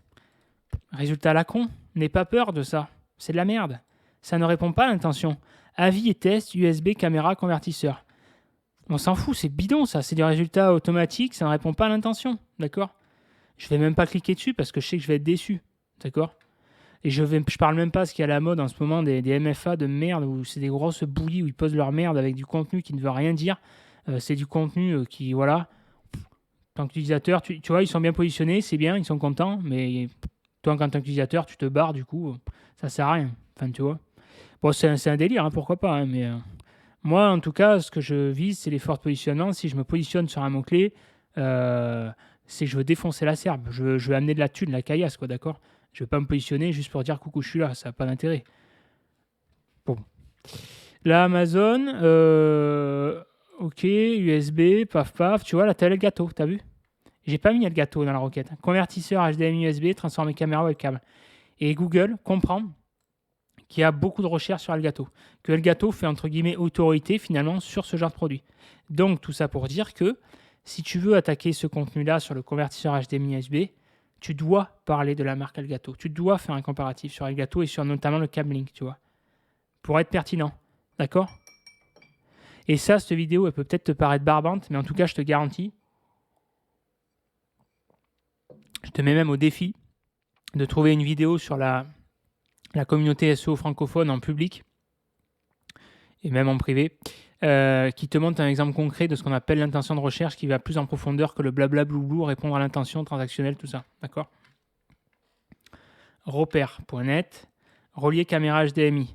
résultat à la con, n'aie pas peur de ça. C'est de la merde. Ça ne répond pas à l'intention. Avis et test, USB, caméra, convertisseur. On s'en fout, c'est bidon ça. C'est des résultats automatiques, ça ne répond pas à l'intention, d'accord. Je vais même pas cliquer dessus parce que je sais que je vais être déçu. D'accord. Et je parle même pas de ce qu'il y a à la mode en ce moment, des MFA de merde, où c'est des grosses bouillies où ils posent leur merde avec du contenu qui ne veut rien dire. C'est du contenu qui, voilà, tant qu'utilisateur, tu vois, ils sont bien positionnés, c'est bien, ils sont contents, mais toi, en tant qu'utilisateur, tu te barres, du coup, ça sert à rien. Enfin, tu vois. Bon, c'est un délire, hein, pourquoi pas, hein, mais moi, en tout cas, ce que je vise, c'est les forts positionnements. Si je me positionne sur un mot-clé, c'est que je veux défoncer la serbe. Je veux amener de la thune, de la caillasse, quoi, d'accord. Je ne veux pas me positionner juste pour dire coucou, je suis là, ça n'a pas d'intérêt. Bon. Là, Amazon, ok, USB, paf paf, tu vois, là, t'as le gâteau, t'as vu. J'ai pas mis le gâteau dans la requête. Convertisseur HDMI USB, transformer caméra webcam. Et Google comprend qu'il y a beaucoup de recherches sur Elgato, que Elgato fait entre guillemets autorité finalement sur ce genre de produit. Donc tout ça pour dire que si tu veux attaquer ce contenu-là sur le convertisseur HDMI USB, tu dois parler de la marque Elgato. Tu dois faire un comparatif sur Elgato et sur notamment le Camlink, tu vois, pour être pertinent. D'accord. Et ça, cette vidéo, elle peut peut-être te paraître barbante, mais en tout cas, je te garantis Je te mets même au défi de trouver une vidéo sur la communauté SEO francophone en public et même en privé, qui te montre un exemple concret de ce qu'on appelle l'intention de recherche qui va plus en profondeur que le blabla blou répondre à l'intention transactionnelle, tout ça. D'accord ? Repère.net, relier caméra HDMI.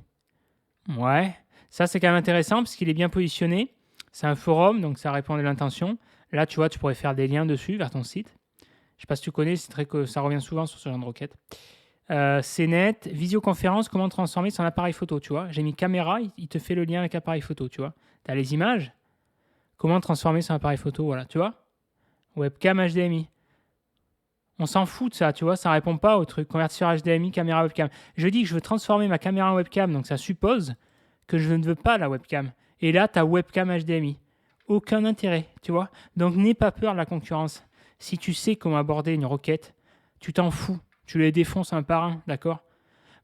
Ouais, ça c'est quand même intéressant parce qu'il est bien positionné. C'est un forum, donc ça répond à l'intention. Là, tu vois, tu pourrais faire des liens dessus vers ton site. Je ne sais pas si tu connais, c'est très que ça revient souvent sur ce genre de requête. C'est net. Visioconférence, comment transformer son appareil photo, tu vois. J'ai mis caméra, il te fait le lien avec appareil photo, tu vois. Tu as les images. Comment transformer son appareil photo, voilà, tu vois. Webcam HDMI. On s'en fout de ça, tu vois, ça répond pas au truc. Convertir HDMI, caméra webcam. Je dis que je veux transformer ma caméra en webcam, donc ça suppose que je ne veux pas la webcam. Et là, tu as webcam HDMI. Aucun intérêt, tu vois. Donc n'aie pas peur de la concurrence. Si tu sais comment aborder une requête, tu t'en fous. Tu les défonces un par un, d'accord ?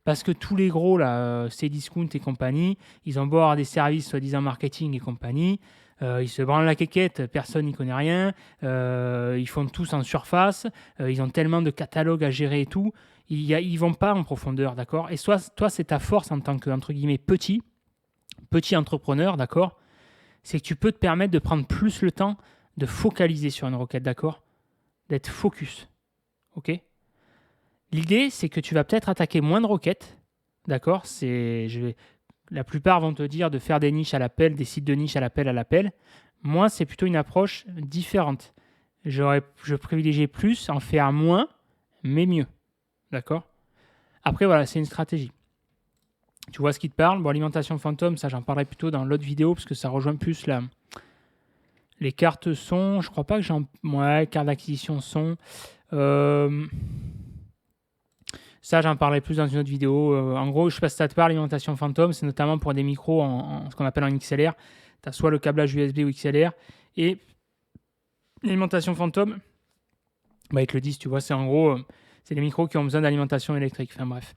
Parce que tous les gros, là, Cdiscount et compagnie, ils ont beau avoir des services soi-disant marketing et compagnie, ils se branlent la quéquette, personne n'y connaît rien, ils font tous en surface, ils ont tellement de catalogues à gérer et tout, ils vont pas en profondeur, d'accord ? Et soit, toi, c'est ta force en tant que, entre guillemets, petit entrepreneur, d'accord ? C'est que tu peux te permettre de prendre plus le temps de focaliser sur une requête, d'accord ? D'être focus, ok ? L'idée, c'est que tu vas peut-être attaquer moins de requêtes, d'accord ? La plupart vont te dire de faire des niches à l'appel, des sites de niche à l'appel. Moi, c'est plutôt une approche différente. Je privilégie plus en faire moins, mais mieux, d'accord ? Après, voilà, c'est une stratégie. Tu vois ce qui te parle ? Bon, alimentation fantôme, ça, j'en parlerai plutôt dans l'autre vidéo, parce que ça rejoint plus les cartes son. Je crois pas que carte d'acquisition son. Ça, j'en parlerai plus dans une autre vidéo. En gros, je ne sais pas si ça te parle, alimentation fantôme, c'est notamment pour des micros ce qu'on appelle en XLR. Tu as soit le câblage USB ou XLR. Et l'alimentation fantôme, bah, ils te le disent, tu vois, c'est en gros, c'est des micros qui ont besoin d'alimentation électrique. Enfin bref.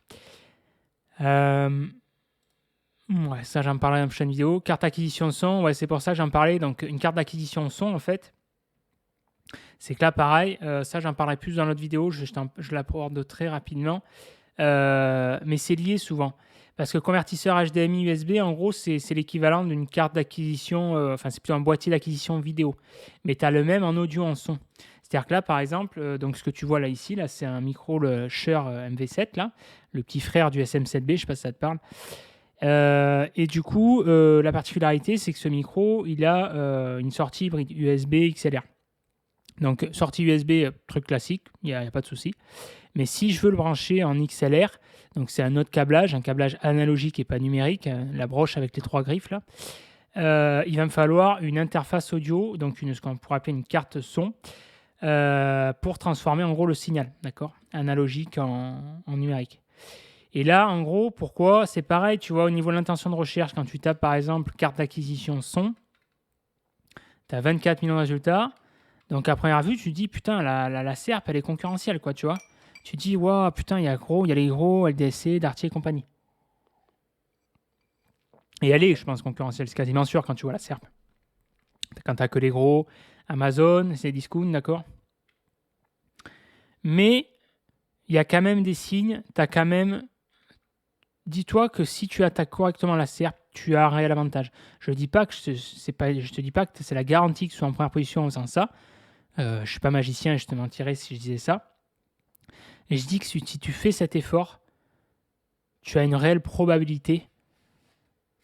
Ouais, ça, j'en parlerai dans une prochaine vidéo. Carte d'acquisition son, ouais, c'est pour ça que j'en parlais. Donc, une carte d'acquisition son, en fait, c'est que là, pareil, ça, j'en parlerai plus dans l'autre vidéo. Je l'aborde très rapidement. Mais c'est lié souvent. Parce que convertisseur HDMI USB, en gros, c'est l'équivalent d'une carte d'acquisition, enfin, c'est plutôt un boîtier d'acquisition vidéo. Mais tu as le même en audio, en son. C'est-à-dire que là, par exemple, donc ce que tu vois là, ici, là, c'est un micro, le Shure MV7, là, le petit frère du SM7B, je ne sais pas si ça te parle. Et du coup, la particularité, c'est que ce micro, il a une sortie hybride USB XLR. Donc, sortie USB, truc classique, il n'y a pas de souci. Mais si je veux le brancher en XLR, donc c'est un autre câblage, un câblage analogique et pas numérique, la broche avec les 3 griffes là, il va me falloir une interface audio, donc ce qu'on pourrait appeler une carte son, pour transformer en gros le signal, d'accord, analogique en numérique. Et là, en gros, pourquoi ? C'est pareil, tu vois, au niveau de l'intention de recherche, quand tu tapes par exemple carte d'acquisition son, tu as 24 millions de résultats. Donc à première vue, tu te dis, putain, la SERP, elle est concurrentielle, quoi, tu vois. Tu te dis, waouh, putain, il y a les gros, LDSC, Darty et compagnie. Et elle est, je pense, concurrentielle, c'est quasiment sûr quand tu vois la SERP. Quand tu n'as que les gros, Amazon, Cdiscount, d'accord. Mais il y a quand même des signes, tu as quand même... Dis-toi que si tu attaques correctement la SERP, tu as un réel avantage. Je te dis pas que c'est la garantie que tu sois en première position en faisant ça. Je ne suis pas magicien et je te mentirais si je disais ça. Et je dis que si tu fais cet effort, tu as une réelle probabilité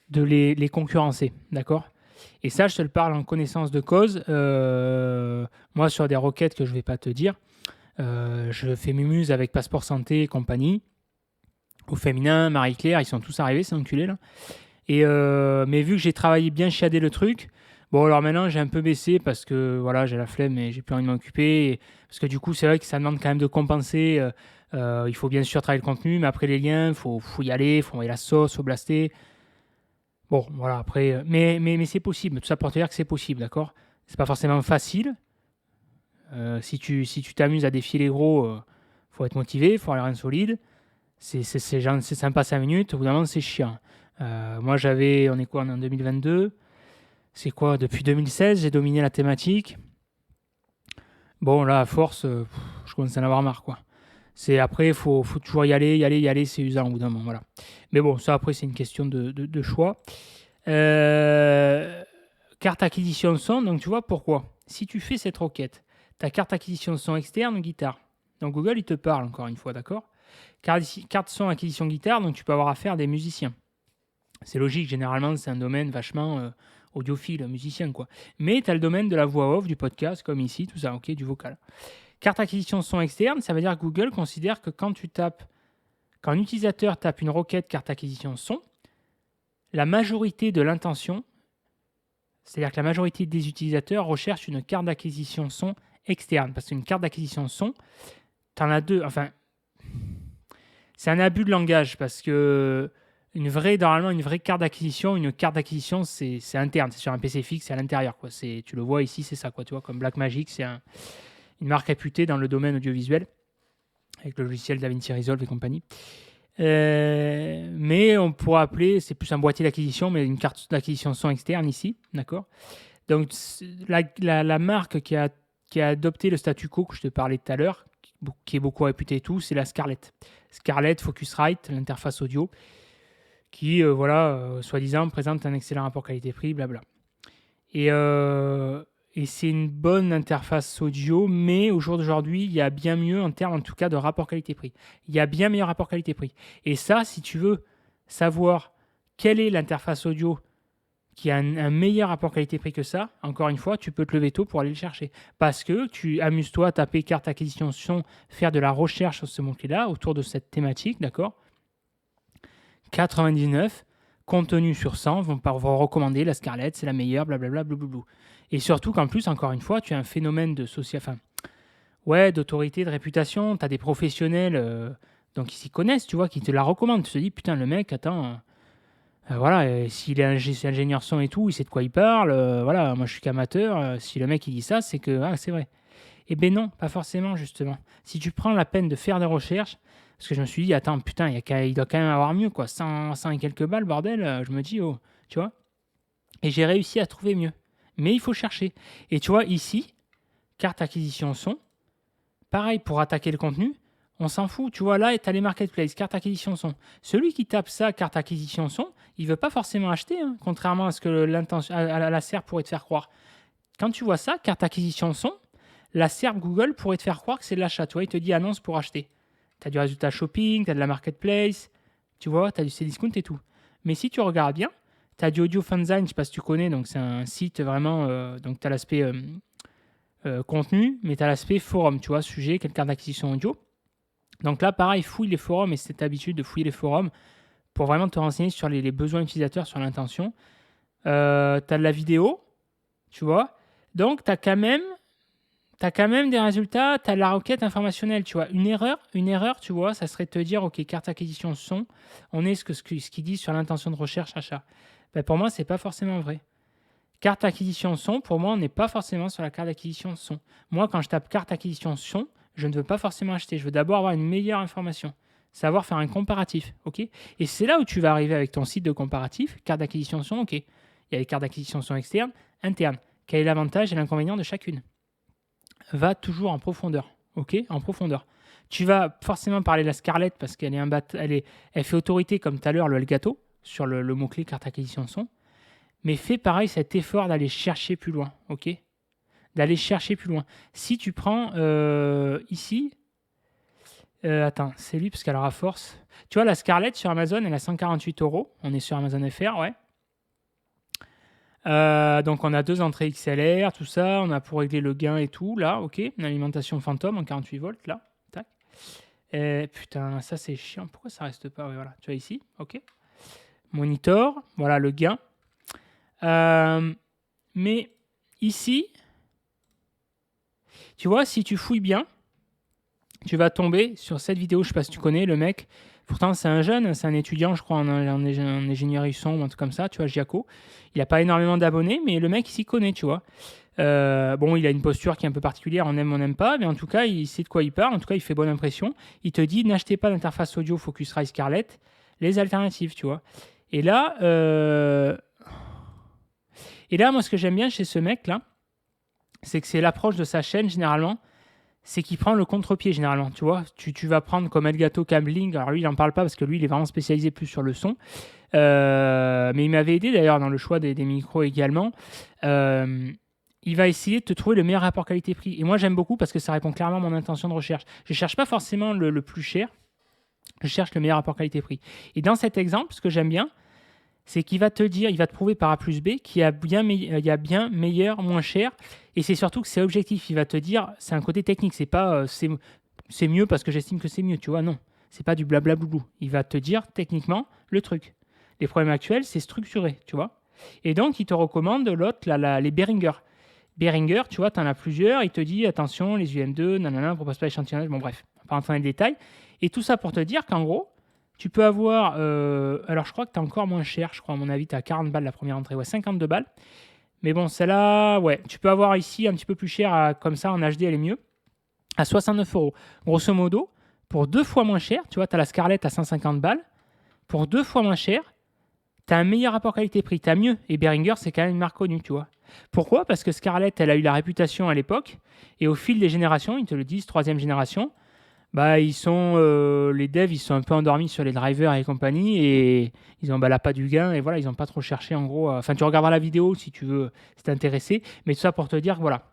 de les concurrencer, d'accord ? Et ça, je te le parle en connaissance de cause. Moi, sur des requêtes que je ne vais pas te dire, je fais mumuse avec Passeport Santé et compagnie. Au féminin, Marie-Claire, ils sont tous arrivés, ces enculés là. Mais vu que j'ai travaillé bien chiadé le truc, bon alors maintenant j'ai un peu baissé parce que voilà, j'ai la flemme et j'ai plus envie de m'occuper. Parce que du coup, c'est vrai que ça demande quand même de compenser. Il faut bien sûr travailler le contenu, mais après les liens, il faut y aller, il faut envoyer la sauce, il faut blaster. Bon, voilà, après, mais c'est possible. Tout ça pour te dire que c'est possible, d'accord ? C'est pas forcément facile. Si tu t'amuses à défier les gros, faut être motivé, faut avoir rien de solide. C'est sympa 5 minutes, au bout d'un moment, c'est chiant. Moi, on est quoi, on est en 2022 ? C'est quoi ? Depuis 2016, j'ai dominé la thématique. Bon, là, à force, je commence à en avoir marre, quoi. C'est après, faut toujours y aller, c'est usant au bout d'un moment, voilà. Mais bon, ça après, c'est une question de choix. Euh, Carte acquisition son, donc tu vois pourquoi. Si tu fais cette requête, ta carte acquisition son externe, guitare. Donc Google, il te parle encore une fois, d'accord. Carte son acquisition guitare, donc tu peux avoir affaire à des musiciens. C'est logique, généralement, c'est un domaine vachement audiophile, musicien, quoi. Mais tu as le domaine de la voix off, du podcast, comme ici, tout ça, ok, du vocal. Carte acquisition son externe, ça veut dire que Google considère que quand un utilisateur tape une requête carte acquisition son, la majorité de l'intention, c'est-à-dire que la majorité des utilisateurs recherchent une carte d'acquisition son externe. Parce qu'une carte d'acquisition son, tu en as deux. Enfin, c'est un abus de langage parce que normalement, une carte d'acquisition, c'est interne. C'est sur un PC fixe, c'est à l'intérieur. Quoi. Tu le vois ici, c'est ça. Quoi, tu vois, comme Blackmagic, c'est une marque réputée dans le domaine audiovisuel avec le logiciel DaVinci Resolve et compagnie. Mais on pourrait appeler, c'est plus un boîtier d'acquisition, mais une carte d'acquisition son externe ici, d'accord. Donc la marque qui a adopté le statu quo que je te parlais tout à l'heure, qui est beaucoup réputée et tout, c'est la Scarlett. Scarlett Focusrite, l'interface audio, qui, soi-disant, présente un excellent rapport qualité-prix, blabla. Et, et c'est une bonne interface audio, mais au jour d'aujourd'hui, il y a bien mieux en termes, en tout cas, de rapport qualité-prix. Il y a bien meilleur rapport qualité-prix. Et ça, si tu veux savoir quelle est l'interface audio qui a un meilleur rapport qualité-prix que ça, encore une fois, tu peux te lever tôt pour aller le chercher. Parce que tu amuses-toi à taper carte acquisition son, faire de la recherche sur ce mot-clé-là, autour de cette thématique, d'accord. 99, contenu sur 100 vont recommander la Scarlett, c'est la meilleure, blablabla, blablabla. Et surtout qu'en plus, encore une fois, tu as un phénomène d'autorité, de réputation, tu as des professionnels donc qui s'y connaissent, tu vois, qui te la recommandent. Tu te dis, putain, le mec, attends, s'il est ingénieur son et tout, il sait de quoi il parle, voilà, moi je suis qu'amateur, si le mec il dit ça, c'est que, c'est vrai. Eh ben non, pas forcément, justement. Si tu prends la peine de faire des recherches, parce que je me suis dit, attends, putain, il doit quand même avoir mieux, quoi. 100 et quelques balles, bordel, je me dis, oh, tu vois. Et j'ai réussi à trouver mieux. Mais il faut chercher. Et tu vois, ici, carte acquisition son, pareil, pour attaquer le contenu, on s'en fout. Tu vois, là, tu as les marketplaces, carte acquisition son. Celui qui tape ça, carte acquisition son, il ne veut pas forcément acheter, hein, contrairement à ce que la SERP pourrait te faire croire. Quand tu vois ça, carte acquisition son, la SERP Google pourrait te faire croire que c'est de l'achat. Tu vois, il te dit annonce pour acheter. Tu as du résultat shopping, tu as de la marketplace, tu vois, tu as du Cdiscount et tout. Mais si tu regardes bien, tu as du Audio Fanzine, je ne sais pas si tu connais, donc c'est un site vraiment. Donc tu as l'aspect contenu, mais tu as l'aspect forum, tu vois, sujet, quelle carte d'acquisition audio. Donc là, pareil, fouille les forums et c'est cette habitude de fouiller les forums pour vraiment te renseigner sur les besoins utilisateurs, sur l'intention. Tu as de la vidéo, tu vois. Donc, tu as quand même des résultats, tu as la requête informationnelle, tu vois. Une erreur, tu vois, ça serait de te dire, OK, carte acquisition son, on est ce qu'ils disent sur l'intention de recherche achat. Ben, pour moi, c'est pas forcément vrai. Carte acquisition son, pour moi, on n'est pas forcément sur la carte d'acquisition son. Moi, quand je tape carte acquisition son, je ne veux pas forcément acheter. Je veux d'abord avoir une meilleure information. Savoir faire un comparatif, OK. Et c'est là où tu vas arriver avec ton site de comparatif, carte d'acquisition son, OK. Il y a les cartes d'acquisition son externes, internes. Quel est l'avantage et l'inconvénient de chacune? Va toujours en profondeur, OK, en profondeur. Tu vas forcément parler de la Scarlett parce qu'elle elle fait autorité comme tout à l'heure le Elgato sur le mot-clé carte acquisition son. Mais fais pareil cet effort d'aller chercher plus loin, ok. D'aller chercher plus loin. Si tu prends ici, attends, c'est lui parce qu'elle aura force. Tu vois, la Scarlett sur Amazon, elle a 148 euros. On est sur Amazon FR, ouais. Donc on a 2 entrées XLR, tout ça. On a pour régler le gain et tout, là, ok. Une alimentation Phantom en 48 volts, là. Tac. Putain, ça c'est chiant. Pourquoi ça reste pas? Ouais, voilà, tu vois ici, ok. Monitor, voilà le gain. Mais ici, tu vois, si tu fouilles bien, tu vas tomber sur cette vidéo. Je sais pas si tu connais le mec. Pourtant, c'est un jeune, c'est un étudiant, je crois, en ingénierie son ou un truc comme ça, tu vois, Giaco. Il n'a pas énormément d'abonnés, mais le mec, il s'y connaît, tu vois. Bon, il a une posture qui est un peu particulière, on aime, on n'aime pas, mais en tout cas, il sait de quoi il parle. En tout cas, il fait bonne impression. Il te dit, n'achetez pas d'interface audio Focusrite Scarlett, les alternatives, tu vois. Et là, moi, ce que j'aime bien chez ce mec-là, c'est que c'est l'approche de sa chaîne, généralement, c'est qu'il prend le contre-pied, généralement, tu vois. Tu vas prendre comme Elgato Camlink, alors lui, il n'en parle pas parce que lui, il est vraiment spécialisé plus sur le son. Mais il m'avait aidé, d'ailleurs, dans le choix des micros également. Euh, il va essayer de te trouver le meilleur rapport qualité-prix. Et moi, j'aime beaucoup parce que ça répond clairement à mon intention de recherche. Je ne cherche pas forcément le plus cher, je cherche le meilleur rapport qualité-prix. Et dans cet exemple, ce que j'aime bien, c'est qu'il va te dire, il va te prouver par A plus B qu'il y a il y a bien meilleur, moins cher. Et c'est surtout que c'est objectif. Il va te dire, c'est un côté technique. C'est pas c'est mieux parce que j'estime que c'est mieux, tu vois. Non, c'est pas du blabla blou. Il va te dire techniquement le truc. Les problèmes actuels, c'est structuré, tu vois. Et donc, il te recommande l'autre, les Behringer. Behringer, tu vois, tu en as plusieurs. Il te dit, attention, les UM2, nanana, propose pas échantillonnage. Bon, bref, on va pas rentrer dans les détails. Et tout ça pour te dire qu'en gros, tu peux avoir. Alors, je crois que tu as encore moins cher. Je crois, à mon avis, tu as 40 balles la première entrée. Ouais, 52 balles. Mais bon, celle-là, ouais. Tu peux avoir ici un petit peu plus cher, comme ça, en HD, elle est mieux. À 69 euros. Grosso modo, pour 2 fois moins cher, tu vois, tu as la Scarlett à 150 balles. Pour 2 fois moins cher, tu as un meilleur rapport qualité-prix. Tu as mieux. Et Behringer, c'est quand même une marque connue, tu vois. Pourquoi? Parce que Scarlett, elle a eu la réputation à l'époque. Et au fil des générations, ils te le disent, troisième génération, bah, les devs, ils sont un peu endormis sur les drivers et compagnie, et ils ont l'appât du gain, et voilà, ils n'ont pas trop cherché en gros. Enfin, tu regarderas la vidéo si tu veux, si t'es intéressé, mais tout ça pour te dire que voilà.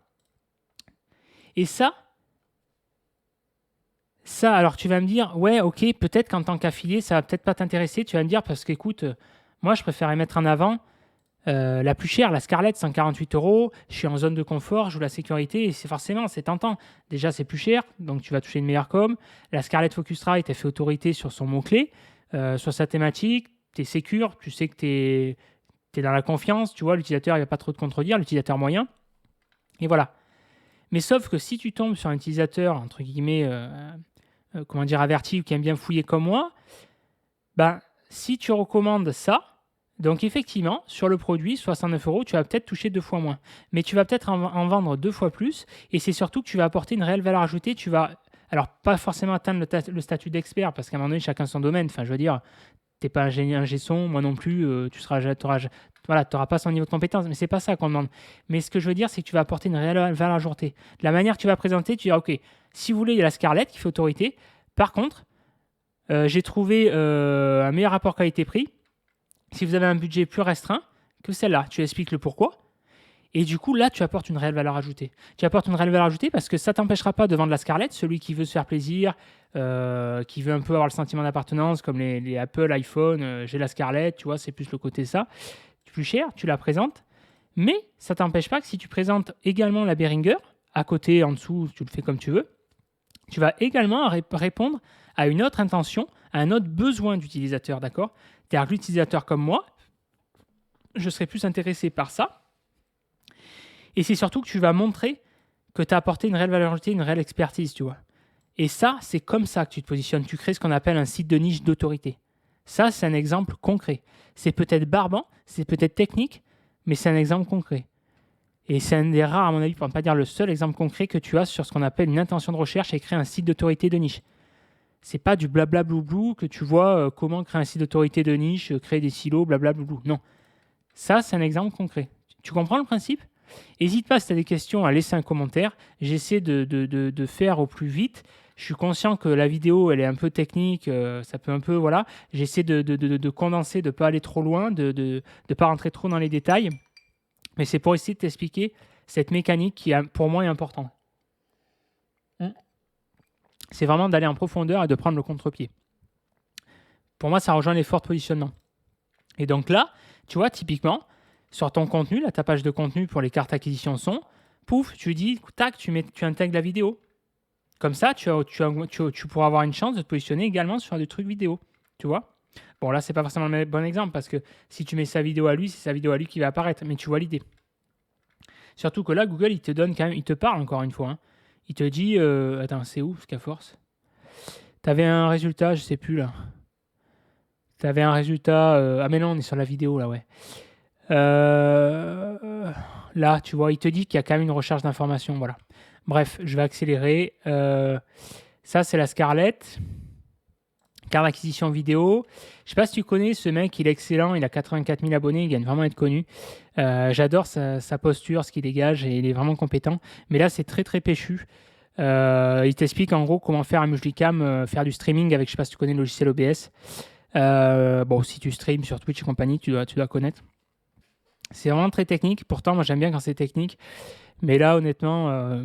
Et ça, alors tu vas me dire, ouais, ok, peut-être qu'en tant qu'affilié, ça va peut-être pas t'intéresser. Tu vas me dire, parce qu'écoute, moi, je préférais mettre en avant la plus chère, la Scarlett, 148 euros. Je suis en zone de confort, je joue la sécurité et c'est tentant. Déjà, c'est plus cher, donc tu vas toucher une meilleure com. La Scarlett Focusrite, elle fait autorité sur son mot-clé, sur sa thématique. Tu es sécure, tu sais que tu es dans la confiance, tu vois, l'utilisateur, il va pas trop te contredire, l'utilisateur moyen. Et voilà. Mais sauf que si tu tombes sur un utilisateur, entre guillemets, comment dire, averti ou qui aime bien fouiller comme moi, ben, si tu recommandes ça, donc effectivement, sur le produit, 69 euros, tu vas peut-être toucher 2 fois moins. Mais tu vas peut-être en vendre 2 fois plus. Et c'est surtout que tu vas apporter une réelle valeur ajoutée. Tu vas, alors pas forcément atteindre le statut d'expert, parce qu'à un moment donné, chacun son domaine. Enfin, je veux dire, tu n'es pas un son, moi non plus, tu seras, voilà, t'auras pas son niveau de compétence. Mais c'est pas ça qu'on demande. Mais ce que je veux dire, c'est que tu vas apporter une réelle valeur ajoutée. De la manière que tu vas présenter, tu diras, OK, si vous voulez, il y a la Scarlett qui fait autorité. Par contre, j'ai trouvé un meilleur rapport qualité-prix si vous avez un budget plus restreint que celle-là. Tu expliques le pourquoi. Et du coup, là, tu apportes une réelle valeur ajoutée. Tu apportes une réelle valeur ajoutée parce que ça ne t'empêchera pas de vendre la Scarlett, celui qui veut se faire plaisir, qui veut un peu avoir le sentiment d'appartenance, comme les Apple, iPhone, j'ai la Scarlett, tu vois, c'est plus le côté ça. Plus cher, tu la présentes. Mais ça ne t'empêche pas que si tu présentes également la Behringer, à côté, en dessous, tu le fais comme tu veux, tu vas également répondre à une autre intention, à un autre besoin d'utilisateur, d'accord? C'est-à-dire que l'utilisateur comme moi, je serais plus intéressé par ça. Et c'est surtout que tu vas montrer que tu as apporté une réelle valeur ajoutée, une réelle expertise, tu vois. Et ça, c'est comme ça que tu te positionnes. Tu crées ce qu'on appelle un site de niche d'autorité. Ça, c'est un exemple concret. C'est peut-être barbant, c'est peut-être technique, mais c'est un exemple concret. Et c'est un des rares, à mon avis, pour ne pas dire le seul exemple concret que tu as sur ce qu'on appelle une intention de recherche et créer un site d'autorité de niche. C'est pas du blabla blou que tu vois comment créer un site d'autorité de niche, créer des silos, blabla blou. Non. Ça, c'est un exemple concret. Tu comprends le principe? N'hésite pas si tu as des questions à laisser un commentaire. J'essaie de faire au plus vite. Je suis conscient que la vidéo, elle est un peu technique, ça peut un peu, voilà. J'essaie de condenser, de ne pas aller trop loin, de ne pas rentrer trop dans les détails. Mais c'est pour essayer de t'expliquer cette mécanique qui, pour moi, est importante. C'est vraiment d'aller en profondeur et de prendre le contre-pied. Pour moi, ça rejoint l'effort de positionnement. Et donc là, tu vois, typiquement, sur ton contenu, là, ta page de contenu pour les cartes acquisition son, pouf, tu dis, tac, tu intègres la vidéo. Comme ça, tu pourras avoir une chance de te positionner également sur des trucs vidéo. Tu vois? Bon, là, c'est pas forcément le bon exemple parce que si tu mets sa vidéo à lui, c'est sa vidéo à lui qui va apparaître. Mais tu vois l'idée. Surtout que là, Google, il te donne quand même, il te parle encore une fois. Hein. Il te dit, attends, c'est où, Scaforce? T'avais un résultat, je sais plus là. T'avais un résultat. Ah, mais non, on est sur la vidéo là, ouais. Là, tu vois, il te dit qu'il y a quand même une recherche d'informations. Voilà. Bref, je vais accélérer. Ça, c'est la Scarlett. Carte d'acquisition vidéo. Je sais pas si tu connais ce mec, il est excellent, il a 84 000 abonnés, il gagne vraiment à être connu. J'adore sa posture, ce qu'il dégage, et il est vraiment compétent. Mais là, c'est très très péchu. Il t'explique en gros comment faire un multicam, faire du streaming avec, je sais pas si tu connais le logiciel OBS. Bon, si tu streams sur Twitch et compagnie, tu dois connaître. C'est vraiment très technique. Pourtant, moi, j'aime bien quand c'est technique. Mais là, honnêtement,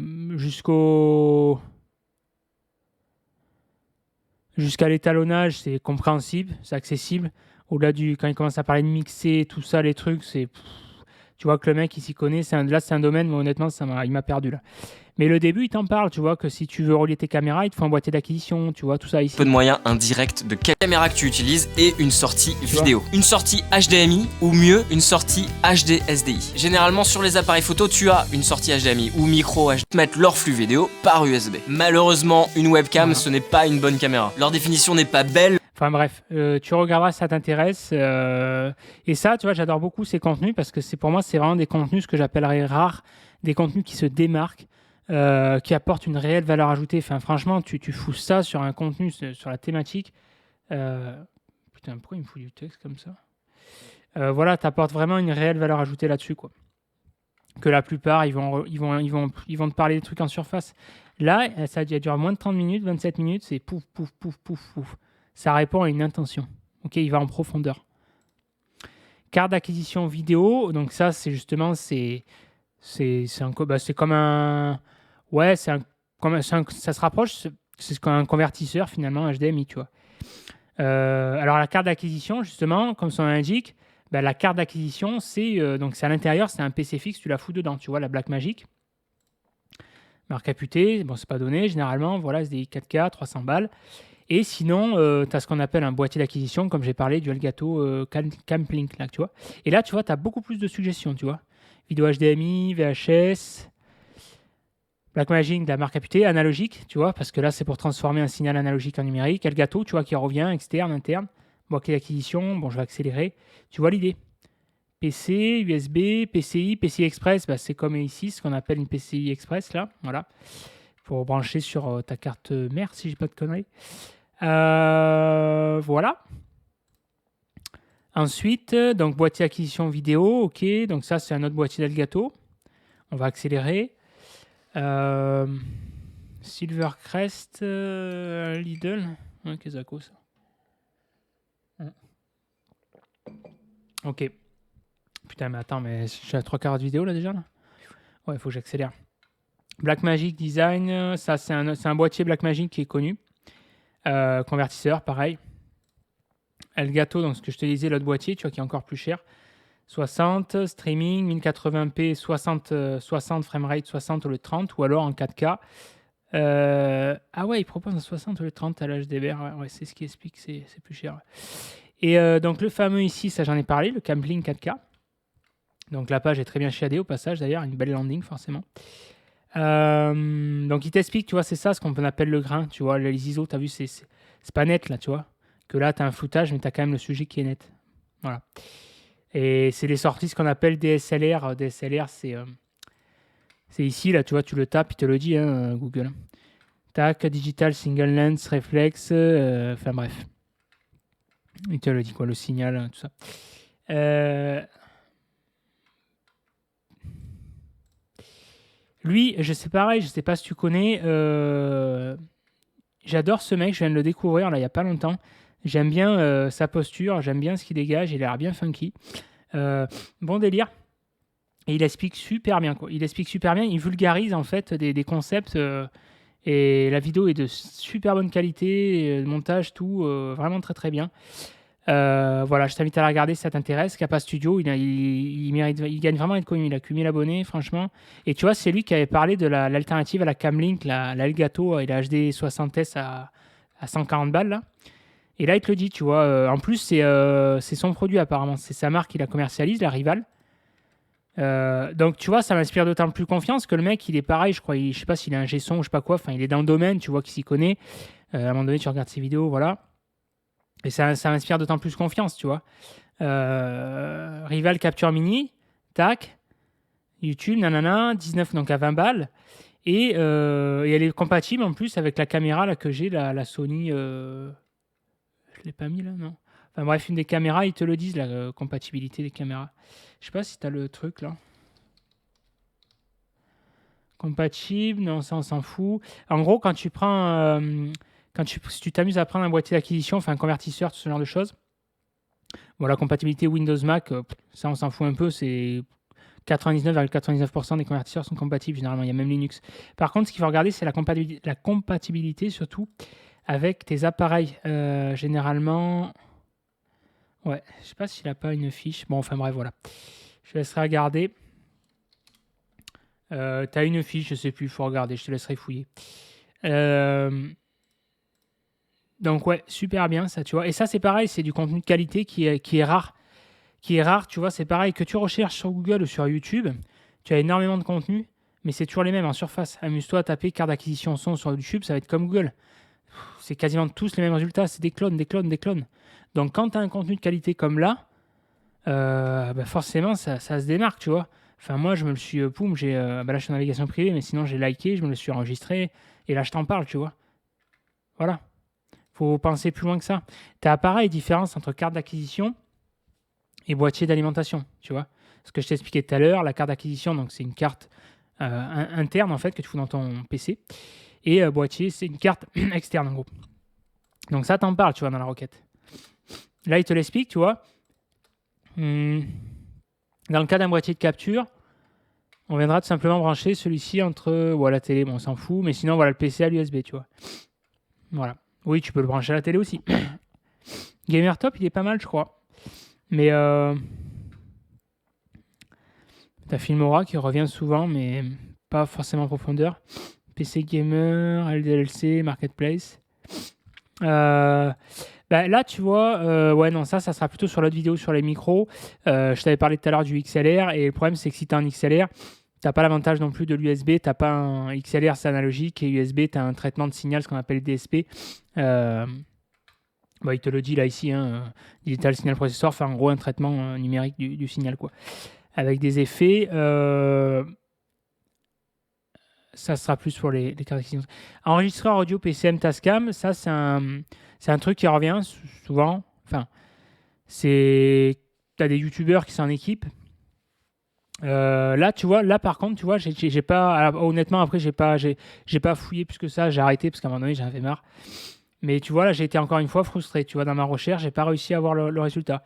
jusqu'à l'étalonnage, c'est compréhensible, c'est accessible. Au-delà quand il commence à parler de mixer, tout ça, les trucs, tu vois que le mec, il s'y connaît. Là, c'est un domaine, mais honnêtement, il m'a perdu là. Mais le début, il t'en parle, tu vois, que si tu veux relier tes caméras, il te faut un boîtier d'acquisition, tu vois, tout ça ici. Peu de moyens indirects de quelle caméra que tu utilises et une sortie vidéo. Une sortie HDMI ou mieux, une sortie HD SDI. Généralement, sur les appareils photo, tu as une sortie HDMI ou micro HDMI. Mettre leur flux vidéo par USB. Malheureusement, une webcam, ce n'est pas une bonne caméra. Leur définition n'est pas belle. Enfin bref, tu regarderas si ça t'intéresse. Et ça, tu vois, j'adore beaucoup ces contenus parce que pour moi, c'est vraiment des contenus, ce que j'appellerais rares, des contenus qui se démarquent, qui apportent une réelle valeur ajoutée. Enfin, franchement, tu fous ça sur un contenu, sur la thématique. Putain, pourquoi il me fout du texte comme ça? Voilà, tu apportes vraiment une réelle valeur ajoutée là-dessus, quoi. Que la plupart, ils vont te parler des trucs en surface. Là, ça dure moins de 30 minutes, 27 minutes, c'est pouf, pouf, pouf, pouf, pouf. Ça répond à une intention. Ok, il va en profondeur. Carte d'acquisition vidéo, donc ça, c'est justement, c'est comme un, ouais, ça se rapproche, c'est comme un convertisseur finalement HDMI, tu vois. Alors la carte d'acquisition, justement, comme son nom l'indique, la carte d'acquisition, donc c'est à l'intérieur, c'est un PC fixe, tu la fous dedans, tu vois, la Blackmagic. Marque apputée, bon, c'est pas donné, généralement, voilà, SDI 4K, 300 balles. Et sinon, tu as ce qu'on appelle un boîtier d'acquisition, comme j'ai parlé, du Elgato Camlink, là, tu vois. Et là, tu vois, tu as beaucoup plus de suggestions, tu vois. Vidéo HDMI, VHS, Blackmagic de la marque apputée, analogique, tu vois, parce que là, c'est pour transformer un signal analogique en numérique. Elgato, tu vois, qui revient, externe, interne. Boîtier d'acquisition, bon, je vais accélérer. Tu vois l'idée. PC, USB, PCI, PCI Express, c'est comme ici, ce qu'on appelle une PCI Express, là, voilà. Pour brancher sur ta carte mère, si j'ai pas de conneries. Voilà. Ensuite, donc boîtier acquisition vidéo, ok. Donc ça, c'est un autre boîtier d'Elgato. On va accélérer. Silvercrest, Lidl. Qu'est-ce que c'est ça? Ok. Putain, mais attends, mais je suis à 3 quarts de vidéo là déjà là. Ouais, il faut que j'accélère. Blackmagic Design, ça c'est un boîtier Blackmagic qui est connu. Convertisseur, pareil. Elgato, donc ce que je te disais, l'autre boîtier, tu vois, qui est encore plus cher. 60, streaming, 1080p, 60 framerate, 60 au lieu de 30, ou alors en 4K. Ah ouais, il propose un 60 au lieu de 30 à l'HDR. Ouais, c'est ce qui explique que c'est plus cher. Et donc le fameux ici, ça j'en ai parlé, le Camlink 4K. Donc la page est très bien shadée au passage d'ailleurs, une belle landing forcément. Donc il t'explique, tu vois, c'est ça ce qu'on appelle le grain, tu vois, les ISO, tu as vu, c'est pas net là, tu vois. Que là, tu as un floutage, mais tu as quand même le sujet qui est net. Voilà. Et c'est les sorties, ce qu'on appelle DSLR. DSLR, c'est ici, là, tu vois, tu le tapes, il te le dit, hein, Google. Tac, Digital Single Lens Reflex, enfin bref. Il te le dit, quoi, le signal, tout ça. Lui, je sais pareil, je sais pas si tu connais. J'adore ce mec, je viens de le découvrir là il y a pas longtemps. J'aime bien sa posture, j'aime bien ce qu'il dégage, il a l'air bien funky. Bon délire. Et il explique super bien, quoi. Il explique super bien, il vulgarise en fait des concepts. Et la vidéo est de super bonne qualité, montage, tout, vraiment très très bien. Voilà, je t'invite à la regarder si ça t'intéresse. Kappa Studio, il gagne vraiment à être connu. Il a que 1000 abonnés, franchement. Et tu vois, c'est lui qui avait parlé de l'alternative à la Camlink, la Elgato et la HD 60S à 140 balles. Là. Et là, il te le dit, tu vois. En plus, c'est son produit apparemment. C'est sa marque qui la commercialise, la Rival. Donc, tu vois, ça m'inspire d'autant plus confiance que le mec, il est pareil, je crois. Je sais pas s'il est un G-son ou je sais pas quoi. Enfin, il est dans le domaine, tu vois, qu'il s'y connaît. À un moment donné, tu regardes ses vidéos, voilà. Et ça m'inspire d'autant plus confiance, tu vois. Rival Capture Mini, tac, YouTube, nanana, 19, donc à 20 balles. Et elle est compatible en plus avec la caméra là, que j'ai, la Sony Je l'ai pas mis là, non. Enfin bref, une des caméras, ils te le disent, la compatibilité des caméras. Je sais pas si tu as le truc là. Compatible, non, ça on s'en fout. En gros, quand tu prends, si tu t'amuses à prendre un boîtier d'acquisition, enfin un convertisseur, tout ce genre de choses, bon, la compatibilité Windows Mac, ça on s'en fout un peu, c'est 99,99% des convertisseurs sont compatibles, généralement, il y a même Linux. Par contre, ce qu'il faut regarder, c'est la compatibilité surtout avec tes appareils. Généralement, ouais, je sais pas s'il n'a pas une fiche. Bon, enfin bref, voilà. Je te laisserai regarder. Tu as une fiche, je sais plus, il faut regarder, je te laisserai fouiller. Donc ouais, super bien ça, tu vois. Et ça, c'est pareil, c'est du contenu de qualité qui est rare. Qui est rare, tu vois, c'est pareil que tu recherches sur Google ou sur YouTube, tu as énormément de contenu, mais c'est toujours les mêmes en surface. Amuse-toi à taper carte d'acquisition son sur YouTube, ça va être comme Google. C'est quasiment tous les mêmes résultats, c'est des clones, des clones, des clones. Donc quand tu as un contenu de qualité comme là, forcément ça se démarque, tu vois. Enfin moi je me le suis, j'ai, là je suis en navigation privée, mais sinon j'ai liké, je me le suis enregistré, et là je t'en parle, tu vois. Voilà. Faut penser plus loin que ça. Tu as pareil, différence entre carte d'acquisition et boîtier d'alimentation, tu vois. Ce que je t'ai expliqué tout à l'heure, la carte d'acquisition, donc c'est une carte interne en fait que tu fous dans ton PC, et boîtier, c'est une carte externe en gros. Donc ça t'en parle, tu vois, dans la requête. Là, il te l'explique, tu vois. Dans le cas d'un boîtier de capture, on viendra tout simplement brancher celui-ci entre la télé, bon, on s'en fout, mais sinon, voilà le PC à l'USB, tu vois. Voilà. Oui, tu peux le brancher à la télé aussi. GamerTop, il est pas mal, je crois. Mais t'as Filmora qui revient souvent, mais pas forcément en profondeur. PC Gamer, LDLC, Marketplace. Là, tu vois, ouais, non, ça sera plutôt sur l'autre vidéo sur les micros. Je t'avais parlé tout à l'heure du XLR, et le problème, c'est que si tu as un XLR, t'as pas l'avantage non plus de l'USB. T'as pas un XLR, c'est analogique, et USB, tu as un traitement de signal, ce qu'on appelle DSP. Il te le dit là, ici, hein, Digital Signal Processor, enfin, en gros, un traitement numérique du signal, quoi. Avec des effets. Ça sera plus pour les cartes d'acquisition. Enregistreur audio PCM Tascam, ça c'est un truc qui revient souvent. Enfin, t'as des youtubeurs qui s'en équipent. Là, tu vois, là par contre, tu vois, j'ai pas, alors, honnêtement, après, j'ai pas fouillé plus que ça. J'ai arrêté parce qu'à un moment donné, j'en avais marre. Mais tu vois, là, j'ai été encore une fois frustré. Tu vois, dans ma recherche, j'ai pas réussi à avoir le résultat.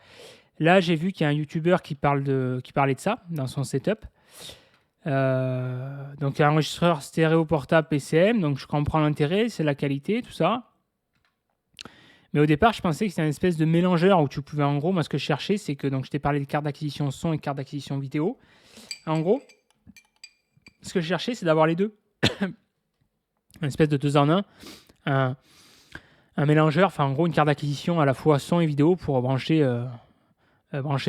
Là, j'ai vu qu'il y a un youtubeur qui parlait de ça dans son setup. Donc un enregistreur stéréo portable PCM, donc je comprends l'intérêt, c'est la qualité, tout ça. Mais au départ, je pensais que c'était une espèce de mélangeur où tu pouvais, en gros, moi ce que je cherchais, c'est que, donc je t'ai parlé de carte d'acquisition son et carte d'acquisition vidéo. En gros, ce que je cherchais, c'est d'avoir les deux. Une espèce de 2 en 1, un mélangeur, enfin en gros une carte d'acquisition à la fois son et vidéo pour brancher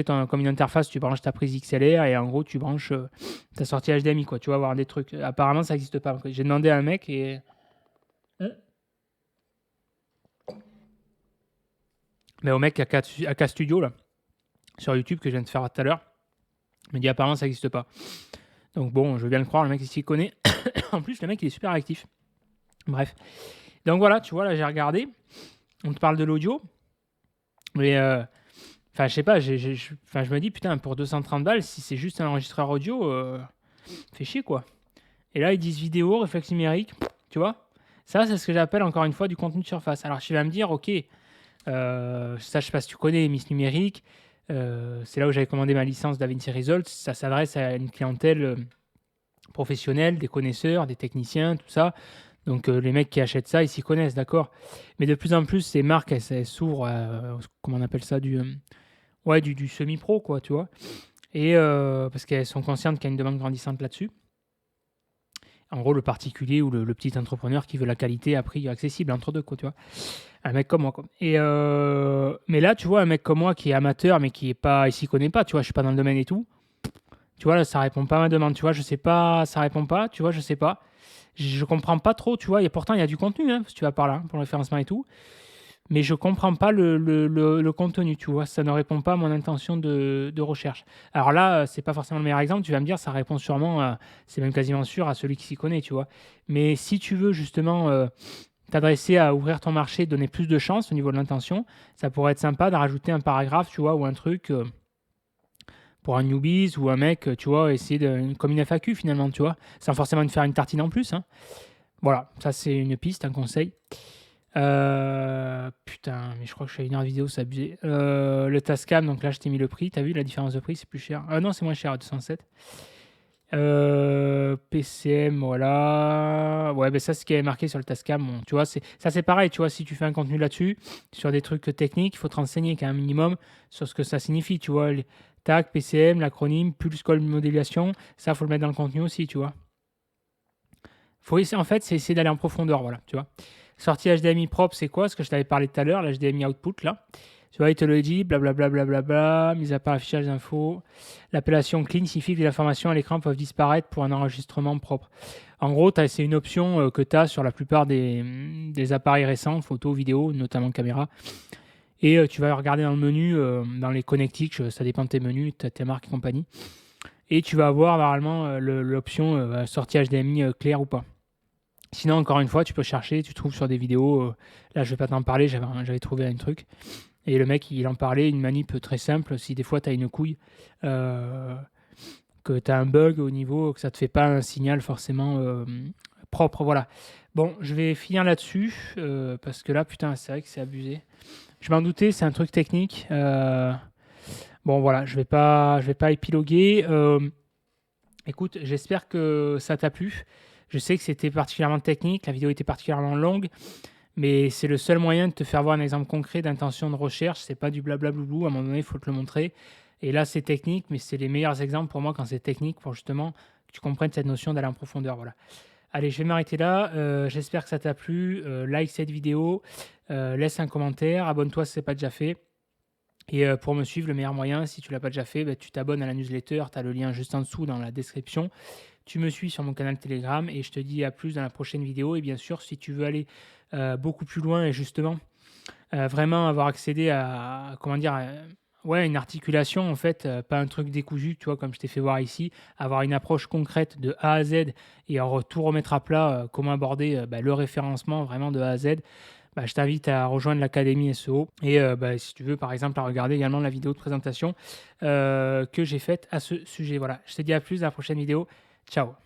comme une interface, tu branches ta prise XLR et en gros tu branches ta sortie HDMI, quoi. Tu vas avoir des trucs. Apparemment ça n'existe pas. J'ai demandé à un mec et mais au mec AK Studio là sur YouTube que je viens de faire tout à l'heure, il me dit apparemment ça n'existe pas. Donc bon, je veux bien le croire, le mec il s'y connaît. En plus le mec il est super actif. Bref. Donc voilà, tu vois, là j'ai regardé. On te parle de l'audio. Mais enfin, je sais pas, je me dis, putain, pour 230 balles, si c'est juste un enregistreur audio, fait chier, quoi. Et là, ils disent vidéo, réflexe numérique, tu vois. Ça, c'est ce que j'appelle, encore une fois, du contenu de surface. Alors, tu vas me dire, ok, ça, je sais pas si tu connais, Miss Numérique, c'est là où j'avais commandé ma licence DaVinci Resolve. Ça s'adresse à une clientèle professionnelle, des connaisseurs, des techniciens, tout ça. Donc les mecs qui achètent ça, ils s'y connaissent, d'accord. Mais de plus en plus, ces marques, elles s'ouvrent à, comment on appelle ça, du semi-pro, quoi, tu vois. Et parce qu'elles sont conscientes qu'il y a une demande grandissante là-dessus. En gros, le particulier ou le petit entrepreneur qui veut la qualité à prix accessible entre deux, quoi, tu vois. Un mec comme moi, quoi. Et mais là, tu vois, un mec comme moi qui est amateur, mais qui est pas, il s'y connaît pas, tu vois, je suis pas dans le domaine et tout. Tu vois, là, ça répond pas à ma demande, tu vois, je sais pas, ça répond pas, tu vois, je sais pas. Je comprends pas trop, tu vois, et pourtant il y a du contenu, hein, si tu vas par là, pour le référencement et tout. Mais je comprends pas le contenu, tu vois, ça ne répond pas à mon intention de recherche. Alors là, c'est pas forcément le meilleur exemple, tu vas me dire, ça répond sûrement, c'est même quasiment sûr à celui qui s'y connaît, tu vois. Mais si tu veux justement t'adresser à ouvrir ton marché, donner plus de chance au niveau de l'intention. Ça pourrait être sympa de rajouter un paragraphe, tu vois, ou un truc pour un newbies ou un mec, tu vois, essayer comme une FAQ finalement, tu vois, sans forcément faire une tartine en plus, hein. Voilà, ça c'est une piste, un conseil. Putain, mais je crois que je fais 1 heure de vidéo, c'est abusé. Le Tascam, donc là je t'ai mis le prix, t'as vu la différence de prix, c'est plus cher. Non, c'est moins cher à 207. PCM, voilà. Ouais, ben ça, c'est ce qui est marqué sur le Tascam. Bon, tu vois, ça c'est pareil, tu vois, si tu fais un contenu là-dessus, sur des trucs techniques, il faut te renseigner quand même un minimum sur ce que ça signifie, tu vois. TAC, PCM, l'acronyme, Pulse Call Modélisation, ça, faut le mettre dans le contenu aussi, tu vois. En fait, c'est essayer d'aller en profondeur, voilà, tu vois. Sortie HDMI propre, c'est quoi? Ce que je t'avais parlé tout à l'heure, l'HDMI output, là. Tu vois, il te le dit, blablabla, blablabla, mis à part affichage d'infos. L'appellation clean signifie que les informations à l'écran peuvent disparaître pour un enregistrement propre. En gros, c'est une option que tu as sur la plupart des appareils récents, photo, vidéo, notamment caméra. Et tu vas regarder dans le menu, dans les connectiques, ça dépend de tes menus, tes marques et compagnie. Et tu vas avoir normalement l'option sortie HDMI claire ou pas. Sinon, encore une fois, tu peux chercher, tu trouves sur des vidéos. Là, je vais pas t'en parler, j'avais trouvé un truc. Et le mec, il en parlait, une manip très simple. Si des fois, tu as une couille, que tu as un bug au niveau, que ça ne te fait pas un signal forcément propre. Voilà. Bon, je vais finir là-dessus, parce que là, putain, c'est vrai que c'est abusé. Je m'en doutais, c'est un truc technique. Bon, voilà, je vais pas épiloguer. Écoute, j'espère que ça t'a plu. Je sais que c'était particulièrement technique, la vidéo était particulièrement longue, mais c'est le seul moyen de te faire voir un exemple concret d'intention de recherche. C'est pas du blabla-blou, à un moment donné, il faut te le montrer. Et là, c'est technique, mais c'est les meilleurs exemples pour moi quand c'est technique, pour justement que tu comprennes cette notion d'aller en profondeur. Voilà. Allez, je vais m'arrêter là. J'espère que ça t'a plu. Like cette vidéo, laisse un commentaire, abonne-toi si ce n'est pas déjà fait. Et pour me suivre, le meilleur moyen, si tu ne l'as pas déjà fait, tu t'abonnes à la newsletter, tu as le lien juste en dessous dans la description. Tu me suis sur mon canal Telegram et je te dis à plus dans la prochaine vidéo. Et bien sûr, si tu veux aller beaucoup plus loin et justement vraiment avoir accédé à, comment dire, une articulation en fait, pas un truc décousu, tu vois, comme je t'ai fait voir ici, avoir une approche concrète de A à Z et tout remettre à plat, comment aborder le référencement vraiment de A à Z. Je t'invite à rejoindre l'Académie SEO et si tu veux par exemple à regarder également la vidéo de présentation que j'ai faite à ce sujet. Voilà, je te dis à plus dans la prochaine vidéo. Ciao.